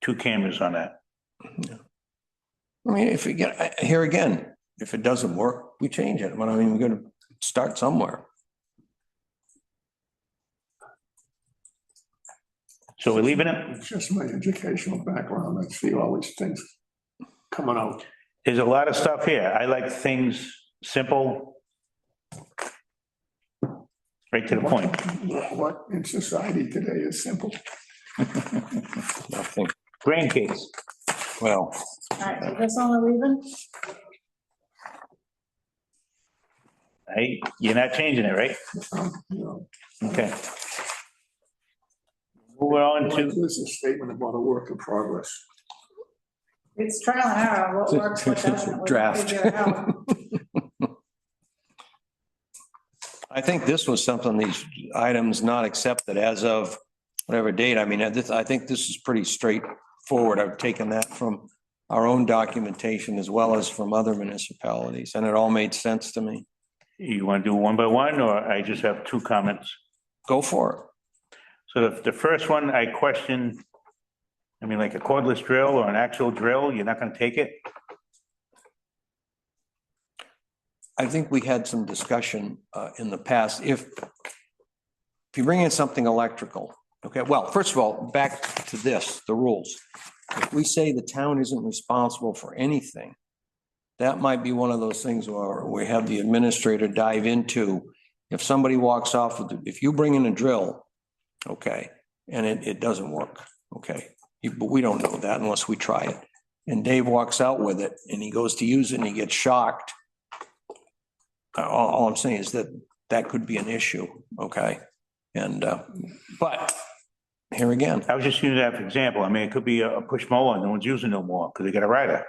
2 cameras on that. I mean, if you get, here again, if it doesn't work, we change it, but I mean, we're gonna start somewhere. So we're leaving it? It's just my educational background. I see all these things coming out. There's a lot of stuff here. I like things simple. Right to the point. What in society today is simple. Nothing. Grandkids. Well, all right, so that's all we're leaving? Hey, you're not changing it, right? You know, Okay. Moving on like to, this is a statement about a work in progress. It's trial and error, what works, what doesn't, we'll Draft. figure it out. I think this was something, these items not accepted as of whatever date. I mean, I think this is pretty straightforward. I've taken that from our own documentation as well as from other municipalities, and it all made sense to me. you want to do one by one, or I just have two comments? Go for it. So the first one, I question, I mean, like a cordless drill or an actual drill, you're not gonna take it? I think we had some discussion in the past. If you bring in something electrical, okay, well, first of all, back to this, the rules. If we say the town isn't responsible for anything, that might be one of those things where we have the administrator dive into. If somebody walks off with, if you bring in a drill, okay, and it doesn't work, okay, but we don't know that unless we try it. And Dave walks out with it and he goes to use it and he gets shocked. All I'm saying is that that could be an issue, okay? And, but here again, I was just using that for example. I mean, it could be a push mower, no one's using no more because they got a rider.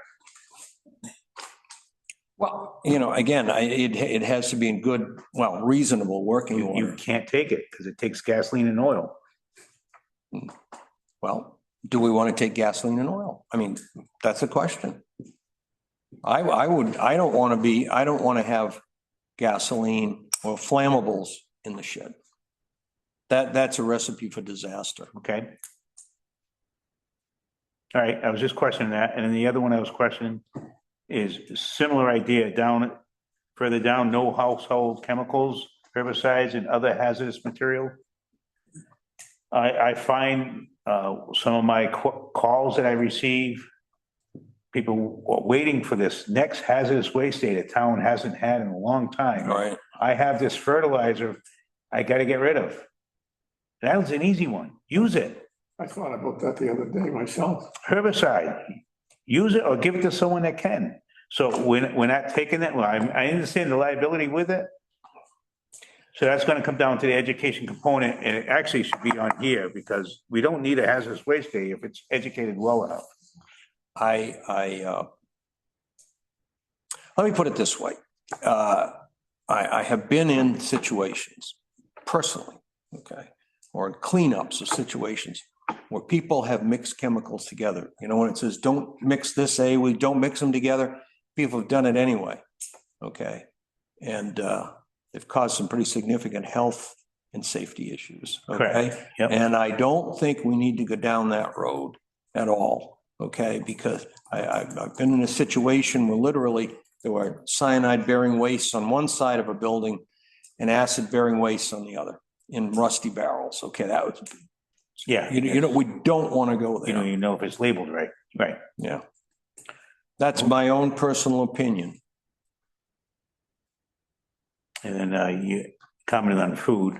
well, you know, again, it has to be in good, well, reasonable working You order. can't take it because it takes gasoline and oil. Well, do we want to take gasoline and oil? I mean, that's a question. I don't want to have gasoline or flammables in the shed. That's a recipe for disaster. Okay. All right, I was just questioning that. And then the other one I was questioning is similar idea further down, no household chemicals, herbicides and other hazardous material. I find some of my calls that I receive, people are waiting for this next hazardous waste day the town hasn't had in a long time. Right. I have this fertilizer I gotta get rid of. That was an easy one. Use it. I thought about that the other day myself. Herbicide. Use it or give it to someone that can. So we're not taking it. Well, I understand the liability with it. So that's gonna come down to the education component, and it actually should be on here because we don't need a hazardous waste day if it's educated well enough. Let me put it this way. I have been in situations personally, okay, or in cleanups of situations where people have mixed chemicals together. You know, when it says, don't mix this, we don't mix them together, people have done it anyway, okay? And they've caused some pretty significant health and safety issues, okay? Correct. Yep. And I don't think we need to go down that road at all, okay? Because I've been in a situation where literally there were cyanide-bearing wastes on one side of a building and acid-bearing wastes on the other in rusty barrels. Okay, that was, Yeah. you know, we don't want to go there. You know if it's labeled right. Right. Yeah. That's my own personal opinion. And then you commented on food.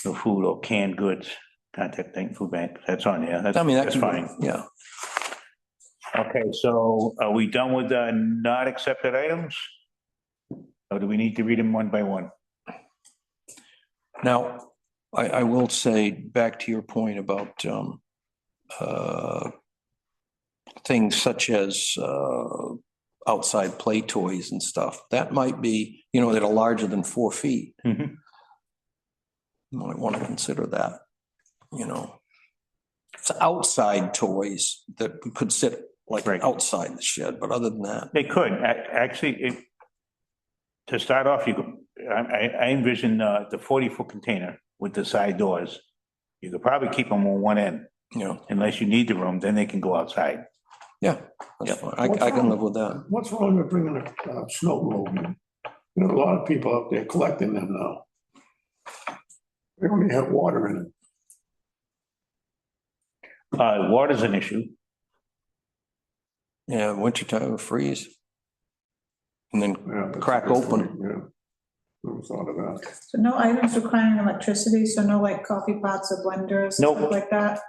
No food or canned goods, contact food bank, that's on there. I mean, That's fine. Yeah. Okay, so are we done with the not accepted items? Or do we need to read them one by one? Now, I will say back to your point about things such as outside play toys and stuff. That might be, you know, that are larger than 4 feet. Mhm. You might want to consider that, you know. It's outside toys that could sit like Right. outside the shed, but other than that, They could, actually, to start off, you could, I envision the 40-foot container with the side doors. You could probably keep them on one end, you know, unless you need the room, then they can go outside. yeah, that's Yep. fine. I can live with that. What's wrong with bringing a snow globe in? You know, a lot of people out there collecting them now. They only have water in it. Water's an issue. Yeah, wintertime freeze. And then Yeah, that's- crack that's open. right, Yeah. Never thought of that. So no items requiring electricity, so no like coffee pots or blenders, Nope. stuff like that?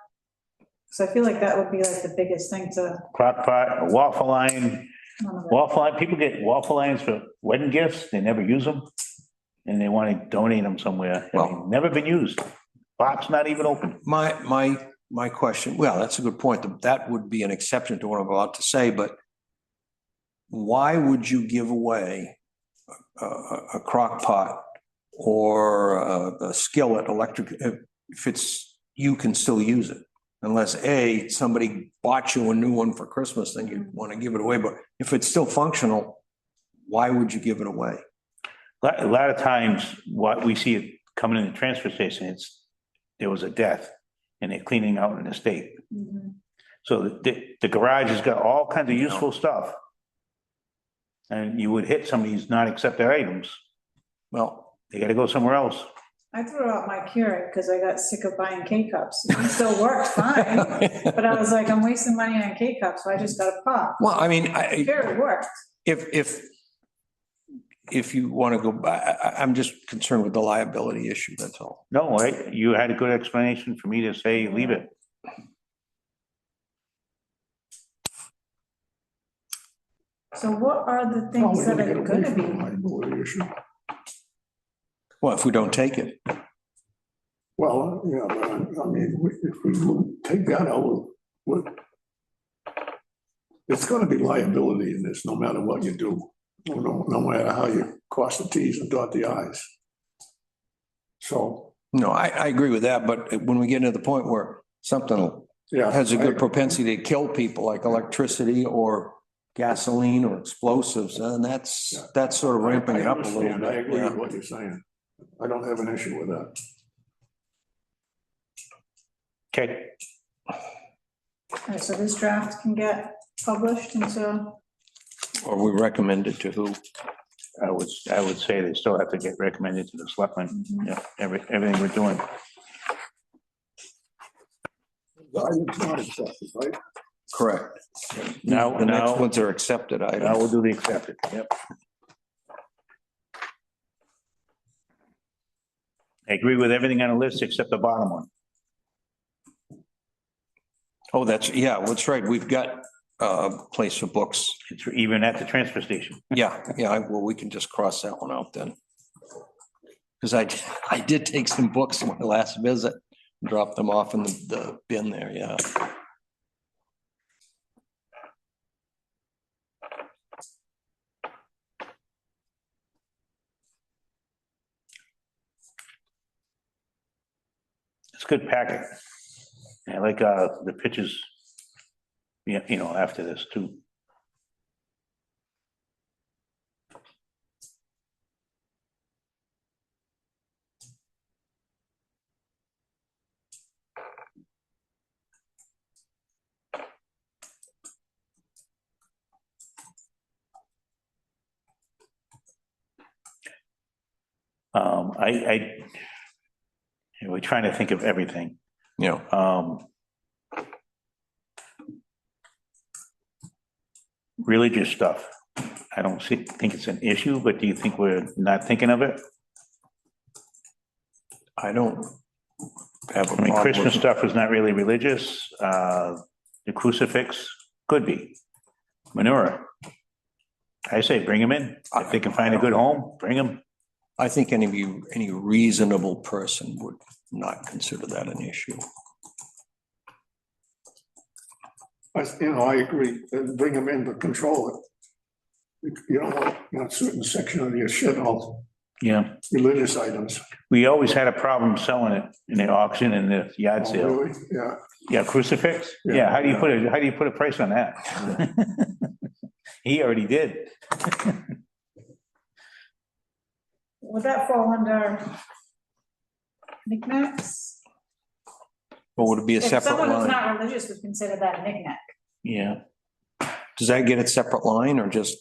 So I feel like that would be like the biggest thing to, Crock pot, a waffle iron, None of it. Waffle, people get waffle irons for wedding gifts, they never use them. And they want to donate them somewhere. I mean, never been used. Box not even open. My question, well, that's a good point. That would be an exception to what I'm about to say, but why would you give away a crock pot or a skillet electric if it's, you can still use it? Unless somebody bought you a new one for Christmas, then you want to give it away. But if it's still functional, why would you give it away? A lot of times, what we see it coming in the transfer station, there was a death and they're cleaning out an estate. Mhm. So the garage has got all kinds of useful stuff. And you would hit some of these not accepted items, Well, they gotta go somewhere else. I threw out my Keurig because I got sick of buying K-cups. It still worked fine, but I was like, I'm wasting money on K-cups, so I just got a pop. well, I mean, Keurig worked. if you want to go by, I'm just concerned with the liability issue, that's all. No, you had a good explanation for me to say, leave it. So what are the things that are gonna be? Liability issue. Well, if we don't take it, Well, yeah, but I mean, if we take that out, it's gonna be liability in this, no matter what you do. No matter how you cross the Ts and dot the Is. So, no, I agree with that, but when we get to the point where something yeah. has a good propensity to kill people, like electricity or gasoline or explosives, and that's sort of ramping it up a little I bit. agree with Yeah. what you're saying. I don't have an issue with that. Okay, Alright, so this draft can get published into, Or we recommend it to who? I would say they still have to get recommended to the selectmen, yeah, everything we're doing. It's not accepted, right? Correct. Now, The next now, ones are accepted now items. we'll do the accepted, yep. I agree with everything on the list except the bottom one. Oh, that's right. We've got a place for books. It's even at the transfer station. Yeah, well, we can just cross that one out then. Because I did take some books on my last visit, dropped them off in the bin there, yeah. It's a good packet. I like the pictures, yeah, after this too. We're trying to think of everything. Yeah. Religious stuff. I don't think it's an issue, but do you think we're not thinking of it? I don't have a I mean, problem Christmas with- stuff is not really religious. The crucifix could be. Menorah. I say bring them in. If they can find a good home, bring them. I think any reasonable person would not consider that an issue. I agree, bring them in, but control it. You don't want, a certain section of your shed all Yeah. religious items. We always had a problem selling it in the auction and the yard Oh, sale. really? Yeah, Yeah, crucifix? Yeah, Yeah, how do yeah. you put a price on that? He already did. would that fall under knickknacks? Or would it be a If separate someone who's line? not religious would consider that a knickknack. Yeah. Does that get a separate line or just?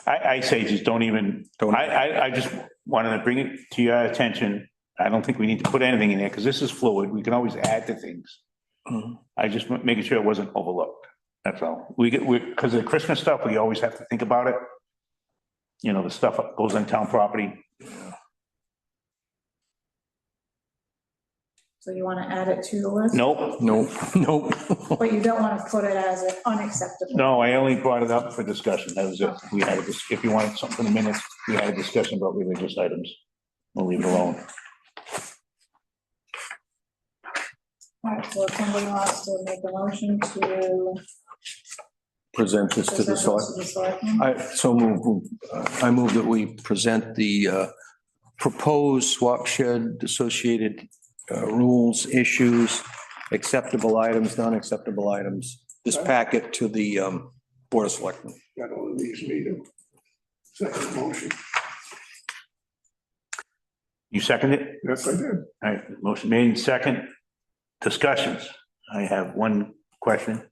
I say just don't even, I just wanted to bring it to your attention. I don't think we need to put anything in there because this is fluid. We can always add to things. Mhm. I just making sure it wasn't overlooked. That's all. Because of the Christmas stuff, we always have to think about it. The stuff that goes on town property. So you want to add it to the list? Nope, Nope, nope. But you don't want to put it as unacceptable? no, I only brought it up for discussion. That was it. We had this, if you wanted something in a minute, we had a discussion about religious items. We'll leave it alone. All right, so if somebody wants to make a motion to Present this to the present select. this to the selectmen? I move that we present the proposed swap shed associated rules, issues, acceptable items, non-acceptable items, this packet to the Board of Selectmen. That only leaves me to second motion. You second it? Yes, I did. All right, motion made in second. Discussions. I have one question.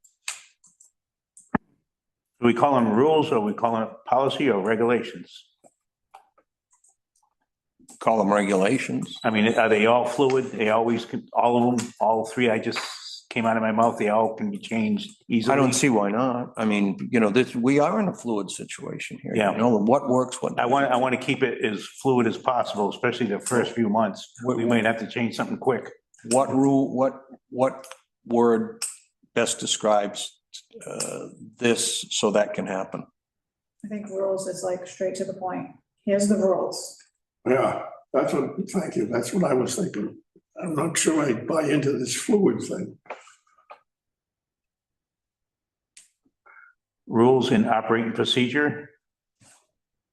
Do we call them rules or we call them policy or regulations? Call them regulations. I mean, are they all fluid? They always, all of them, all three I just came out of my mouth, they all can be changed easily? I don't see why not. I mean, we are in a fluid situation here. Yeah. What works, what. I want to keep it as fluid as possible, especially the first few months. We might have to change something quick. What rule, what word best describes this so that can happen? I think rules is like straight to the point. Here's the rules. Yeah, thank you. That's what I was thinking. I'm not sure I buy into this fluid thing. Rules and operating procedure?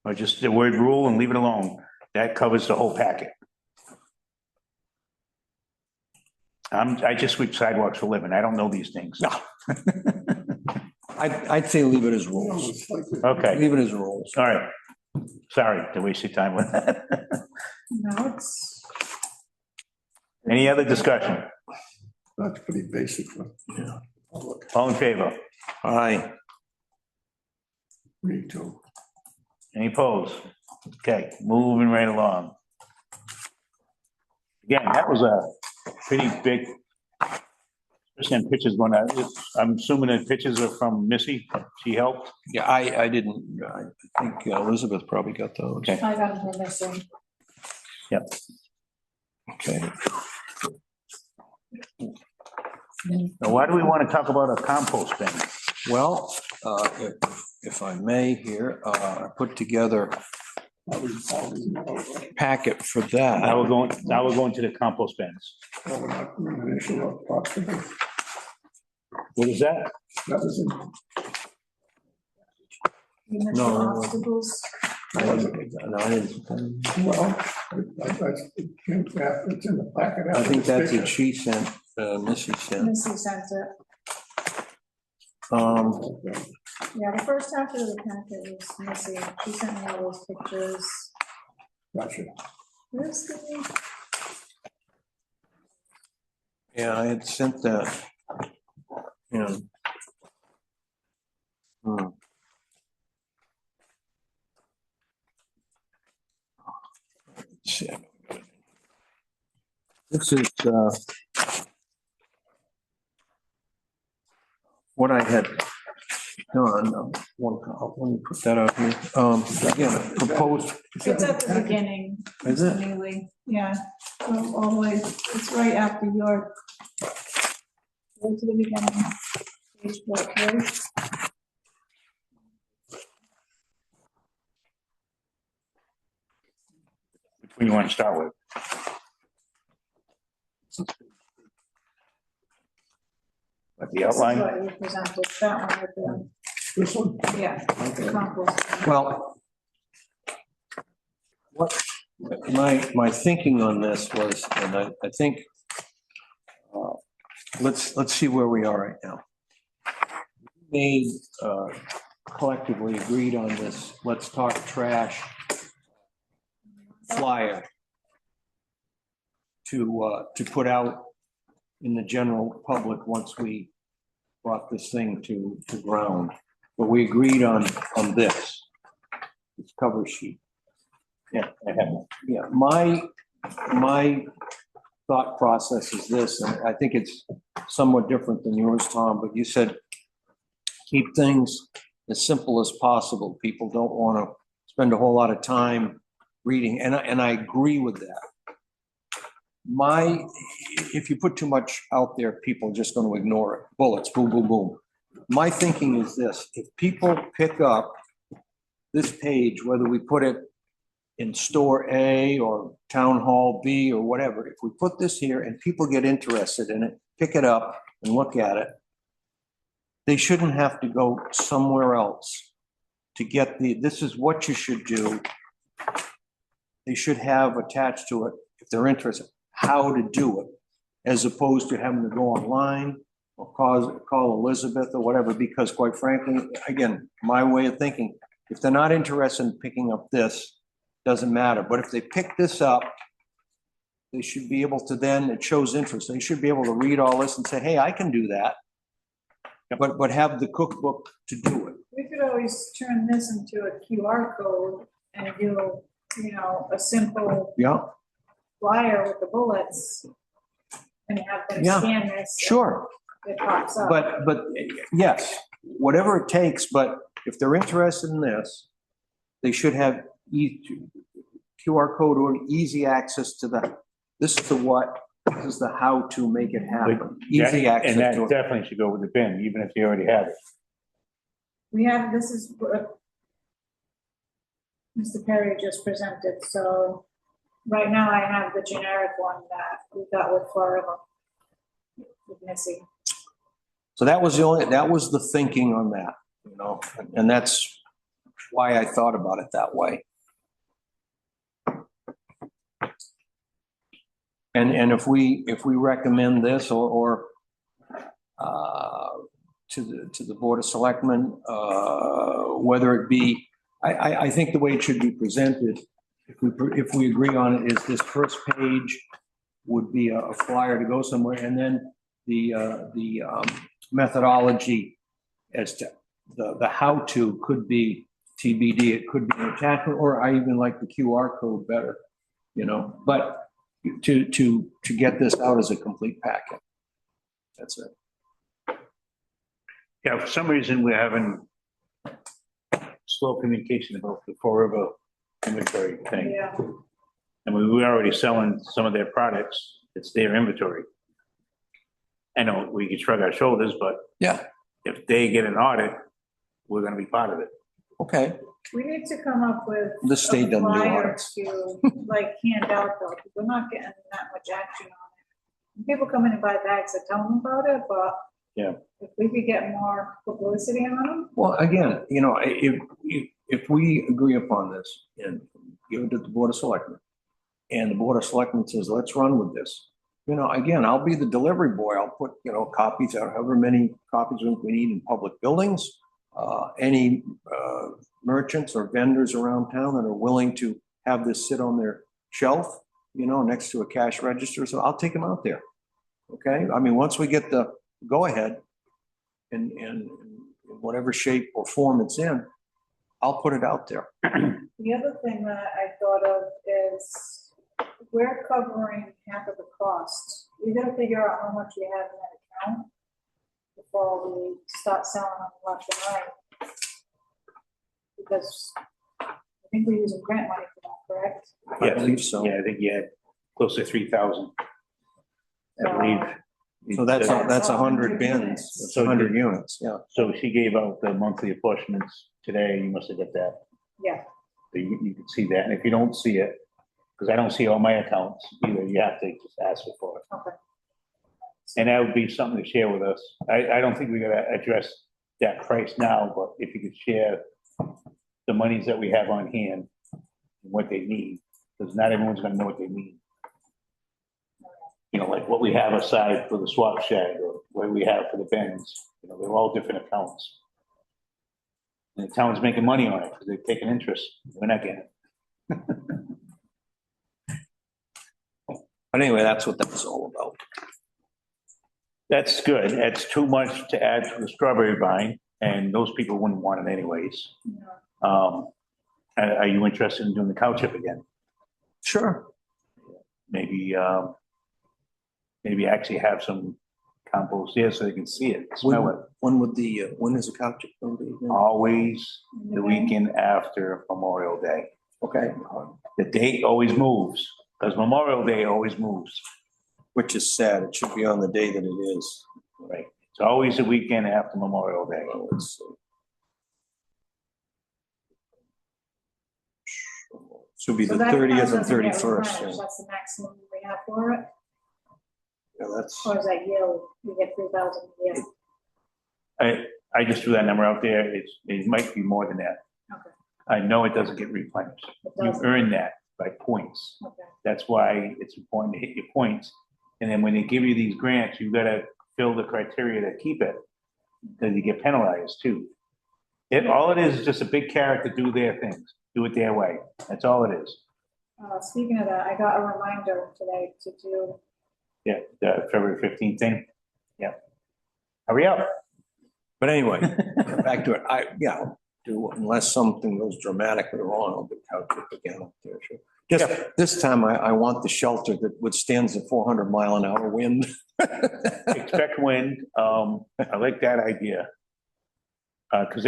Or just the word rule and leave it alone? That covers the whole packet. I just sweep sidewalks for a living. I don't know these things. No. I'd say leave it as You know, rules. it's like the- Okay, Leave it as rules. all right. Sorry to waste your time with that. No, it's, Any other discussion? That's pretty basic for public. All in favor? Aye. Me too. Any opposed? Okay, moving right along. Again, that was a pretty big, especially pictures going out. I'm assuming the pictures are from Missy. She helped. Yeah, I didn't, I think Elizabeth probably got those. Okay. I got them missing. Okay. Now, why do we want to talk about a compost bin? Well, if I may here, I put together a packet for that. Now we're going to the compost bins. We're not doing an issue of possible. What is that? That was in. You mentioned No. obstacles. No, I didn't. Well, it's in the packet. I think that's it she sent, Missy sent. Missy sent it. Yeah, the first half of the packet was Missy. She sent me all those pictures. Gotcha. Where's the? Yeah, I had sent that. Yeah. Let's see. This is what I had done. Let me put that out here. Again, proposed. It's at the beginning. Is it? Neely. Yeah, so all the way, it's right after your. Go to the beginning. Page 4, Which one you want to start with? Like the This is outline? what you presented, that one with the, This one? yeah, the compost. Well, what, my thinking on this was, and I think, let's see where we are right now. We collectively agreed on this, let's talk trash flyer to put out in the general public once we brought this thing to ground. But we agreed on this cover sheet. Yeah, I have it. Yeah, my thought process is this, and I think it's somewhat different than yours, Tom, but you said keep things as simple as possible. People don't want to spend a whole lot of time reading, and I agree with that. if you put too much out there, people are just gonna ignore it. Bullets, boom, boom, boom. My thinking is this, if people pick up this page, whether we put it in store A or town hall B or whatever, if we put this here and people get interested in it, pick it up and look at it, they shouldn't have to go somewhere else to get this is what you should do. They should have attached to it, if they're interested, how to do it, as opposed to having to go online or call Elizabeth or whatever, because quite frankly, again, my way of thinking, if they're not interested in picking up this, doesn't matter. But if they pick this up, they should be able to then, it shows interest. They should be able to read all this and say, hey, I can do that. But have the cookbook to do it. We could always turn this into a QR code and do, a simple Yeah, flyer with the bullets and have them Yeah, scan this. sure. It pops up. But yes, whatever it takes, but if they're interested in this, they should have QR code or easy access to this is the what, this is the how to make it happen. Easy access And that to it. definitely should go with the bin, even if you already have it. We have, this is what Mr. Perry just presented, so right now I have the generic one that we got with Florida, with Missy. So that was the thinking on that, and that's why I thought about it that way. And if we recommend this or to the Board of Selectmen, whether it be, I think the way it should be presented, if we agree on it, is this first page would be a flyer to go somewhere, and then the methodology as to the how-to could be TBD, it could be an attachment, or I even like the QR code better, but to get this out as a complete packet. That's it. Yeah, for some reason, we're having slow communication about the Forever inventory thing. Yeah, I mean, we're already selling some of their products. It's their inventory. I know we can shrug our shoulders, but Yeah, if they get an audit, we're gonna be part of it. okay. we need to come up with. The state doesn't do a flyer audits. to hand out though, because we're not getting that much action on it. People come in and buy bags, I tell them about it, but. Yeah. If we could get more publicity on them. Well, again, if we agree upon this and give it to the Board of Selectmen, and the Board of Selectmen says, let's run with this, again, I'll be the delivery boy. I'll put, copies out, however many copies we need in public buildings. Any merchants or vendors around town that are willing to have this sit on their shelf, next to a cash register. So I'll take them out there. Okay. I mean, once we get the go ahead in whatever shape or form it's in, I'll put it out there. The other thing that I thought of is we're covering half of the cost. We gotta figure out how much we have in that account before we start selling on left and right. Because I think we're using grant money for that, correct? I believe so. Yeah, I think you had close to 3,000. I believe. So that's That's 100 100 bins, units. that's 100 units, yeah. So she gave out the monthly apportionments today. You must have got that. Yeah, So you can see that. And if you don't see it, because I don't see all my accounts either, you have to just ask her for it. okay. And that would be something to share with us. I don't think we're gonna address that price now, but if you could share the monies that we have on hand and what they need, because not everyone's gonna know what they need. Like what we have aside for the swap shed or what we have for the bins, they're all different accounts. And the town's making money on it because they're taking interest. We're not getting it. But anyway, that's what that's all about. That's good. That's too much to add to the strawberry vine, and those people wouldn't want it anyways. Yeah. Are you interested in doing the cow chip again? Sure. Maybe actually have some compost there so they can see it, smell it. When is the cow chip going to be? again? Always the weekend after Memorial Day. Okay, The date always moves, because Memorial Day always moves. Which is sad. It should be on the day that it is. Right. It's always the weekend after Memorial Day. Well, it's, Should be So the that account 30th and doesn't get 31st. replenished, that's the maximum we have for it, Yeah, that's, or is that yearly, we get 3,000 a year? I just threw that number out there. It might be more than that. Okay, I know it doesn't get replenished. it You does, earn that by points. okay, That's why it's important to hit your points. And then when they give you these grants, you've got to fill the criteria to keep it, because you get penalized too. All it is just a big carrot to do their things, do it their way. That's all it is. speaking of that, I got a reminder today to do, Yeah, the February 15th thing. Yeah. Hurry up. but anyway, back to it. Unless something goes dramatically wrong, I'll be couch it again up there. Sure. Just this time, I want the shelter that withstands the 400-mile-an-hour wind. Expect wind. I like that idea. Because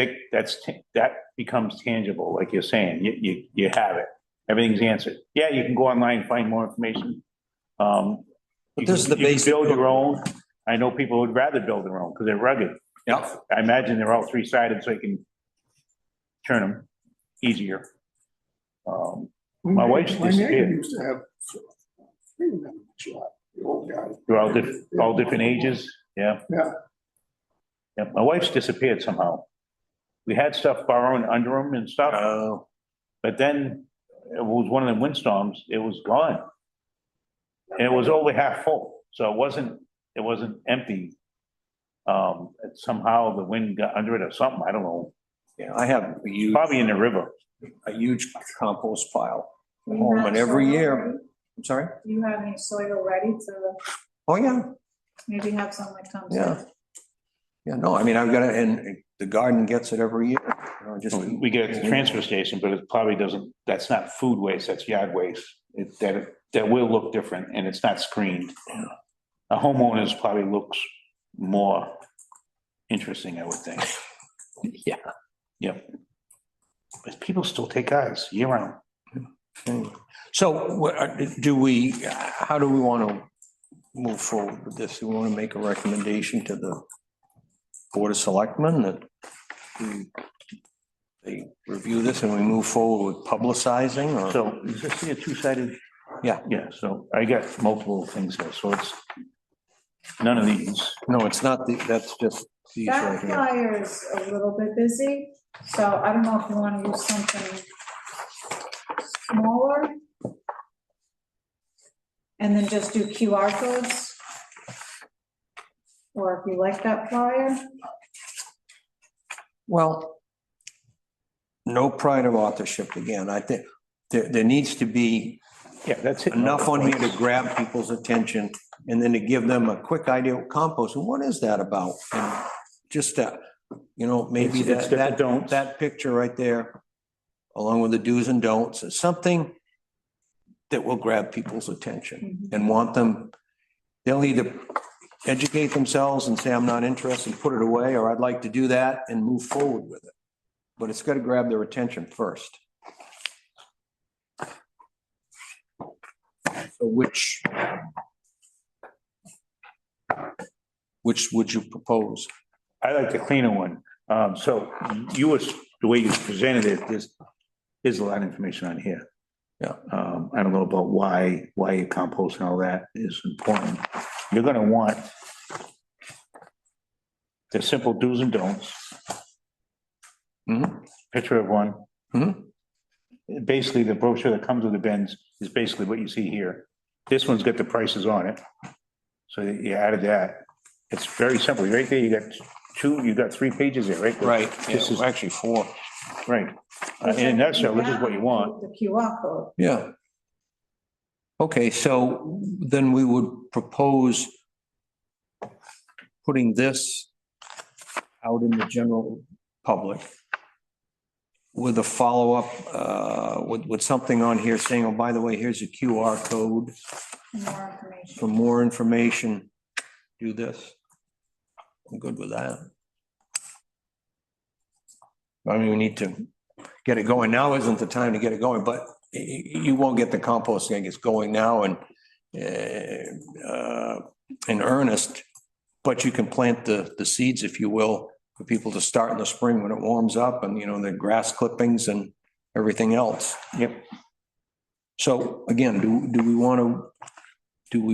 that becomes tangible, like you're saying. You have it. Everything's answered. Yeah, you can go online and find more information. But this is the You can basic. build your own. I know people would rather build their own because they're rugged. Yeah. I imagine they're all three-sided so you can turn them easier. My wife's My neighbor disappeared. used to have three of them, the old guy. They're all different ages. Yeah. Yeah. Yeah. My wife's disappeared somehow. We had stuff borrowing under them and stuff, but then it was one of the windstorms. It was gone. And it was over half full, so it wasn't empty. Somehow the wind got under it or something. I don't know. Yeah, I have Probably in the river. a huge compost pile do at you home, have and every soil year, ready? I'm sorry? Do you have any soil ready to, Oh, yeah, maybe have some that comes yeah. in? Yeah, no, I mean, I've got it, and the garden gets it every year. You know, just We get it at the transfer station, but it probably doesn't, that's not food waste, that's yard waste. That will look different and it's not screened. A homeowner's probably looks more interesting, I would think. Yeah. Yep. But people still take ours year round. So how do we want to move forward with this? Do we want to make a recommendation to the Board of Selectmen that they review this and we move forward with publicizing or? So is this a two-sided? Yeah. Yeah, so I got multiple things here, so it's none of these. No, it's not that's just these right That here. flyer is a little bit busy, so I don't know if you want to use something smaller. And then just do QR codes. Or if you like that flyer, Well, no pride of authorship again. I think there needs to be Yeah, that's it. enough on here to grab people's attention and then to give them a quick idea of compost. And what is that about? And just maybe It's got the don'ts. that picture right there, along with the do's and don'ts, is something that will grab people's attention and want them, they'll either educate themselves and say, I'm not interested, put it away, or I'd like to do that and move forward with it. But it's got to grab their attention first. So which would you propose? I like the cleaner one. So the way you presented it, there's a lot of information on here. Yeah. I don't know about why you compost and all that is important. You're gonna want the simple do's and don'ts. Mhm. Picture of one. Mhm. Basically, the brochure that comes with the bins is basically what you see here. This one's got the prices on it. So you added that. It's very simple. Right there, you got 3 pages there, right? Right, This is actually 4. right. In a nutshell, this is what you want. the QR code. Yeah. Okay, so then we would propose putting this out in the general public with a follow-up, with something on here saying, oh, by the way, here's a QR code More information. for more information. Do this. I'm good with that. I mean, we need to get it going. Now isn't the time to get it going, but you won't get the compost thing. It's going now, and in earnest, but you can plant the seeds, if you will, for people to start in the spring when it warms up and, the grass clippings and everything else. Yep. So again, do we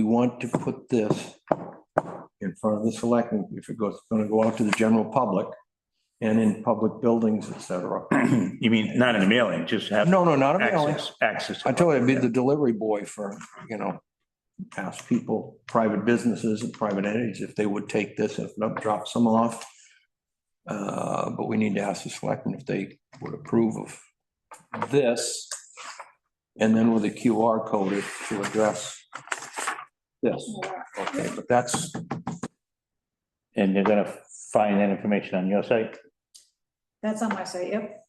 want to put this in front of the selectmen if it goes, going to go out to the general public and in public buildings, et cetera? You mean not in the mailing, just have No, not a mailing. access. I told you I'd be the delivery boy for, ask people, private businesses and private entities if they would take this, if not, drop some off. But we need to ask the selectmen if they would approve of this. And then with a QR code to address this. Okay, but that's, And you're gonna find that information on your site? That's on my site, yep.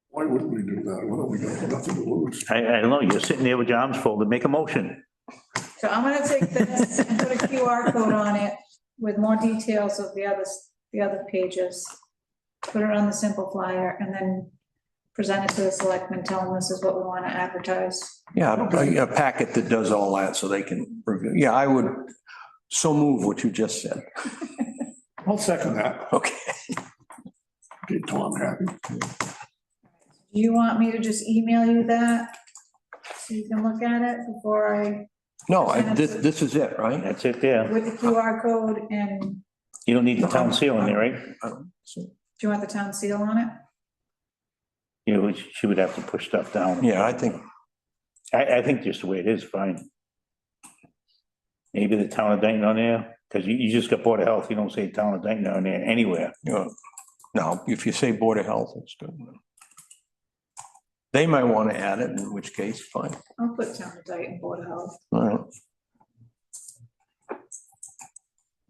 Why wouldn't we do that? What have we got? Nothing to lose. I don't know, you're sitting there with your arms folded, make a motion. So I'm gonna take this and put a QR code on it with more details of the other pages. Put it on the simple flyer and then present it to the selectmen, tell them this is what we want to advertise. yeah, a packet that does all that so they can review. Yeah, I would so move what you just said. I'll second that. Okay. Get Tom happy. Do you want me to just email you that? So you can look at it before No, this is it, right? That's it there. with the QR code and do You don't need the town seal in there, right? you want the town seal on it? She would have to push stuff down. Yeah, I think, I think just the way it is, fine. Maybe the town of Dayton on there, because you just got Board of Health, you don't say town of Dayton on there anywhere. no, if you say Board of Health, it's good. They might want to add it, in which case, fine. I'll put town of Dayton Board of Health. All right.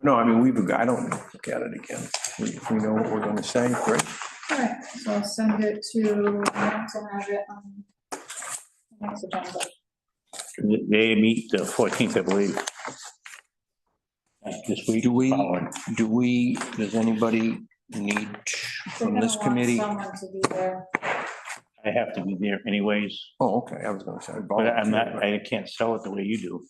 No, I mean, I don't look at it again. If we know what we're going to say, great. All right, so I'll send it to, Matt to have it on the next agenda. They meet the 14th, I believe. This week. Following. Does anybody need They're from gonna this want committee? Someone to be there. I have to be there anyways, Oh, okay, I was going to say. but I'm not, I can't sell it the way you do.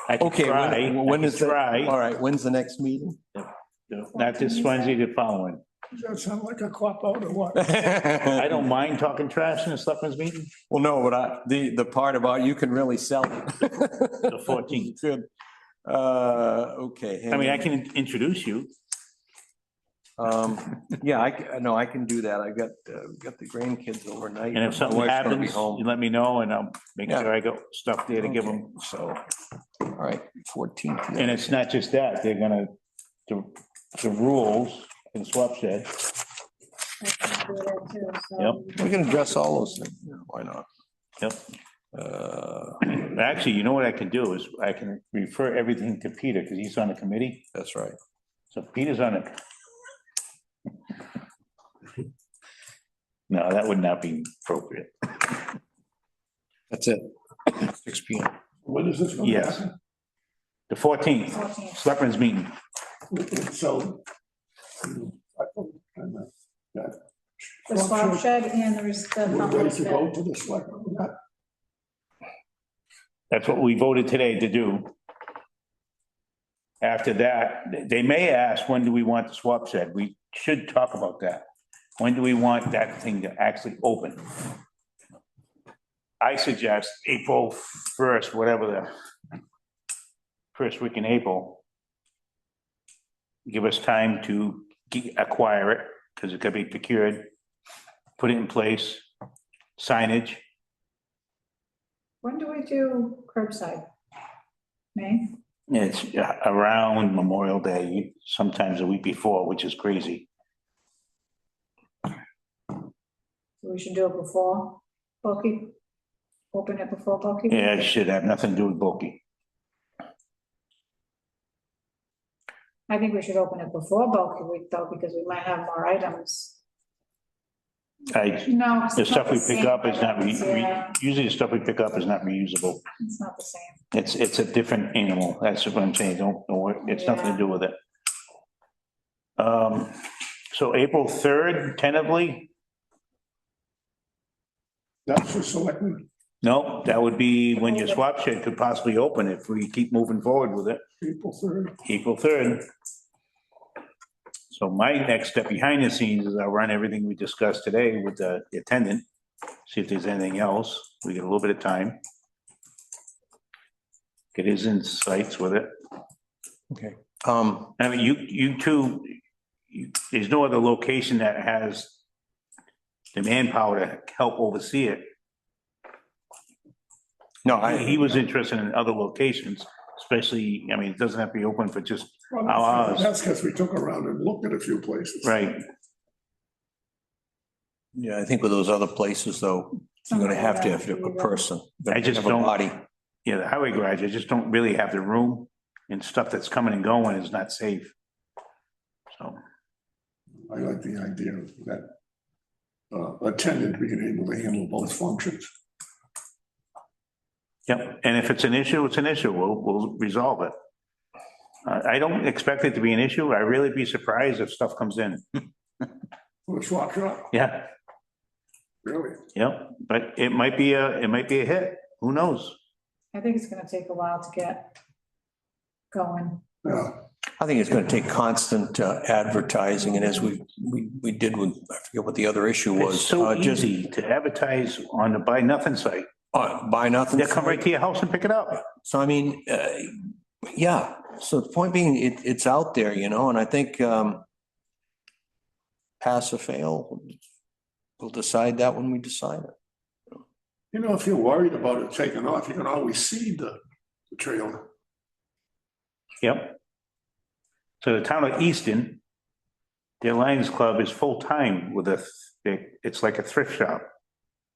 I can Okay, try, when I is can that? try. All right, when's the next meeting? Not this Wednesday, the following. Does that sound like a cop out or what? I don't mind talking trash in a selectmen's meeting, Well, no, but the part about you can really sell it. the 14th. Good. Okay. I mean, I can introduce you. Yeah, I can do that. I got the grandkids overnight. And if My something wife's gonna be happens, home. you let me know and I'll make Yeah. sure I got stuff there to give Okay, them. So, all right, 14th. And it's not just that, they're gonna, the rules in swap shed. I can do that too, so. Yep. We can address all those things. Yeah, why not? Yep. Uh, Actually, you know what I can do is I can refer everything to Peter because he's on the committee. That's right. So Peter's on it. No, that would not be appropriate. That's it. 6 PM. When is this going to Yes. happen? The 14th, 14th. selectmen's meeting. So. The swap shed and there's the We're ready pumpkin to go shed. to the selectmen with that. That's what we voted today to do. After that, they may ask, when do we want the swap shed? We should talk about that. When do we want that thing to actually open? I suggest April 1st, whatever the first week in April. Give us time to acquire it, because it could be procured, put it in place, signage. When do we do curbside? May? It's around Memorial Day, sometimes a week before, which is crazy. We should do it before bulky? Open it before bulky? Yeah, it should have nothing to do with bulky. I think we should open it before bulky week though, because we might have more items. No. it's The stuff not we the pick same up is not, items, yeah, usually the stuff we pick up is not reusable. It's not the same. It's a different animal. That's what I'm saying. Don't worry. It's nothing to do with it. So April 3rd, tentatively, That's the selectmen, No, that would be when your swap shed could possibly open if we keep moving forward with it, April 3rd. April 3rd. So my next step behind the scenes is I'll run everything we discussed today with the attendant, see if there's anything else. We get a little bit of time. Get his insights with it. Okay. I mean, you two, there's no other location that has the manpower to help oversee it. No, He was interested in other locations, especially, I mean, it doesn't have to be open for just, Well, Ours. that's because we took around and looked at a few places. right, yeah, I think with those other places though, you're gonna have to have a person. I just Have a don't- Body. yeah, the highway garage, I just don't really have the room, and stuff that's coming and going is not safe. So, I like the idea that attendant being able to handle both functions. yep, and if it's an issue, it's an issue, we'll resolve it. I don't expect it to be an issue, I'd really be surprised if stuff comes in, For the swap shop, yeah, really. yep, but it might be a hit, who knows? I think it's gonna take a while to get going. Yeah, I think it's gonna take constant advertising, and as we did with, I forget what the other issue was. It's so just easy to advertise on the buy nothing site, Buy nothing. they'll come right to your house and pick it up. So I mean, yeah, so the point being, it's out there, you know, and I think pass or fail, we'll decide that when we decide it. you know, if you're worried about it taking off, you can always seed the trailer. Yep. So the town of Easton, their Lions Club is full-time with it's like a thrift shop.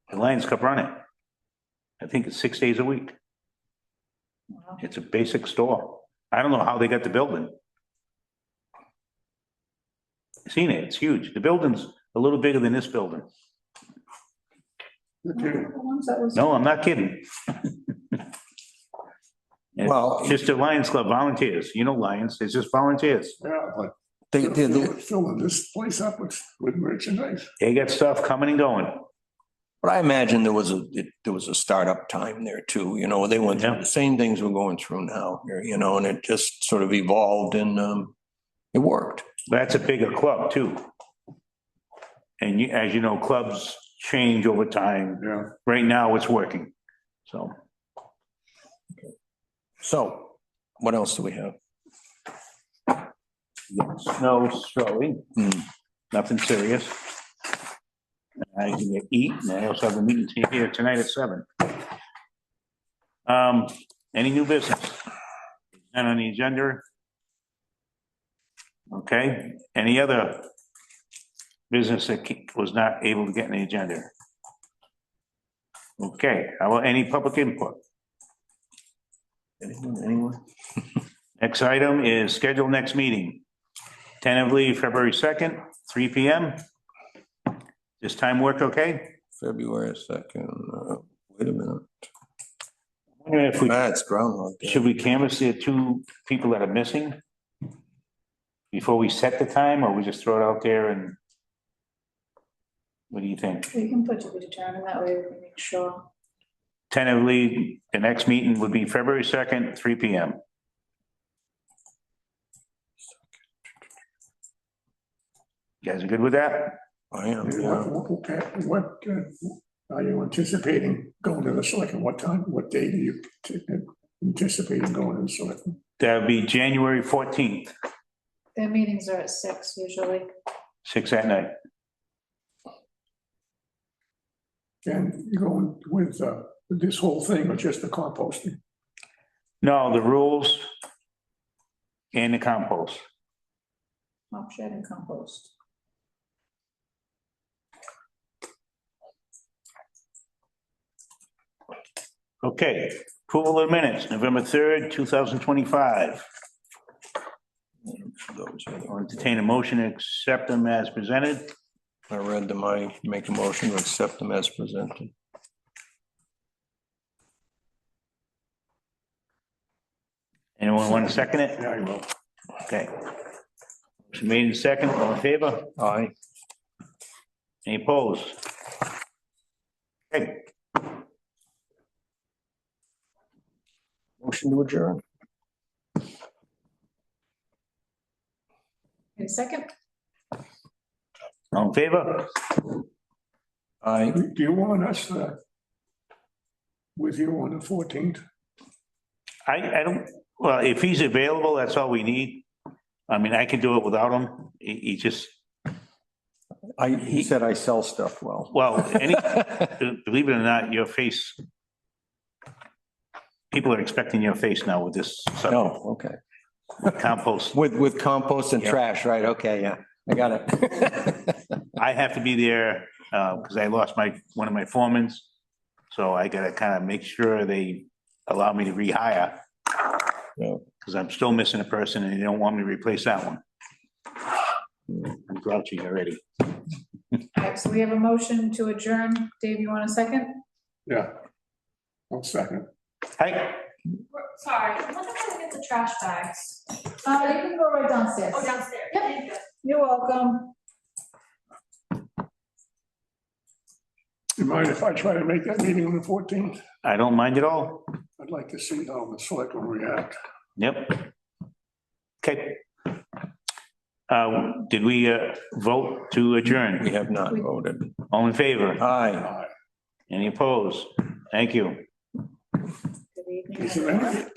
The Lions Club run it. I think it's 6 days a week. Wow. It's a basic store. I don't know how they got the building. Seen it, it's huge. The building's a little bigger than this building. Okay. The ones that was. No, I'm not kidding. Well- It's just the Lions Club volunteers. You know Lions, it's just volunteers. Yeah, but They, filling this place up with merchandise. They got stuff coming and going. but I imagine there was a startup time there too, you know, they went through Yeah. the same things we're going through now here, you know, and it just sort of evolved and it worked. That's a bigger club too. And as you know, clubs change over time. Yeah. Right now, it's working. So, So what else do we have? snow throwing, Hmm. nothing serious. I can eat, and I also have a meeting here tonight at 7. Any new business? None on the agenda? Okay, any other business that was not able to get on the agenda? Okay, how about any public input? Anyone? Next item is schedule next meeting. Tentatively February 2nd, 3 PM. This time work okay? February 2nd, wait a minute. Wondering if we, That's Groundhog Day. should we canvass the 2 people that are missing? Before we set the time, or we just throw it out there and? What do you think? We can put to be determined, that way we can make sure. Tentatively, the next meeting would be February 2nd, 3 PM. You guys are good with that? I am, yeah. What are you anticipating going to the selectmen? What time, what date are you anticipating going to the selectmen? That'd be January 14th, Their meetings are at 6 usually. 6 at night. And you going with this whole thing or just the composting? No, the rules and the compost. Mop shed and compost. Okay, approval of minutes, November 3rd, 2025. I'll entertain a motion to accept them as presented. I read them, I make a motion to accept them as presented. Anyone want to second it? Yeah, I will. Okay. Motion made in second, all in favor? Aye. Any opposed? Okay, Motion to adjourn. In a second, All in favor? Aye. Do you want us with you on the 14th? I don't, well, if he's available, that's all we need. I mean, I can do it without him. He just, He said I sell stuff well. well, believe it or not, your face, people are expecting your face now with this subject, Oh, okay. compost. With compost and Yeah. trash, right? Okay, yeah, I got it. I have to be there because I lost one of my foremans. So I gotta kind of make sure they allow me to rehire. Yeah. Because I'm still missing a person and they don't want me to replace that one. I'm grouchy already. all right, so we have a motion to adjourn. Dave, you want a second? Yeah. 1 second. Hi, Sorry, I'm looking to get the trash bags. You can go right downstairs. Oh, downstairs. Yep. Thank you. You're welcome. You mind if I try to make that meeting on the 14th? I don't mind at all. I'd like to see how the selectmen react. Yep. Okay. Did we vote to We adjourn? have not voted. All in favor? Aye. Aye. Any opposed? Thank you. Good evening. Is there any-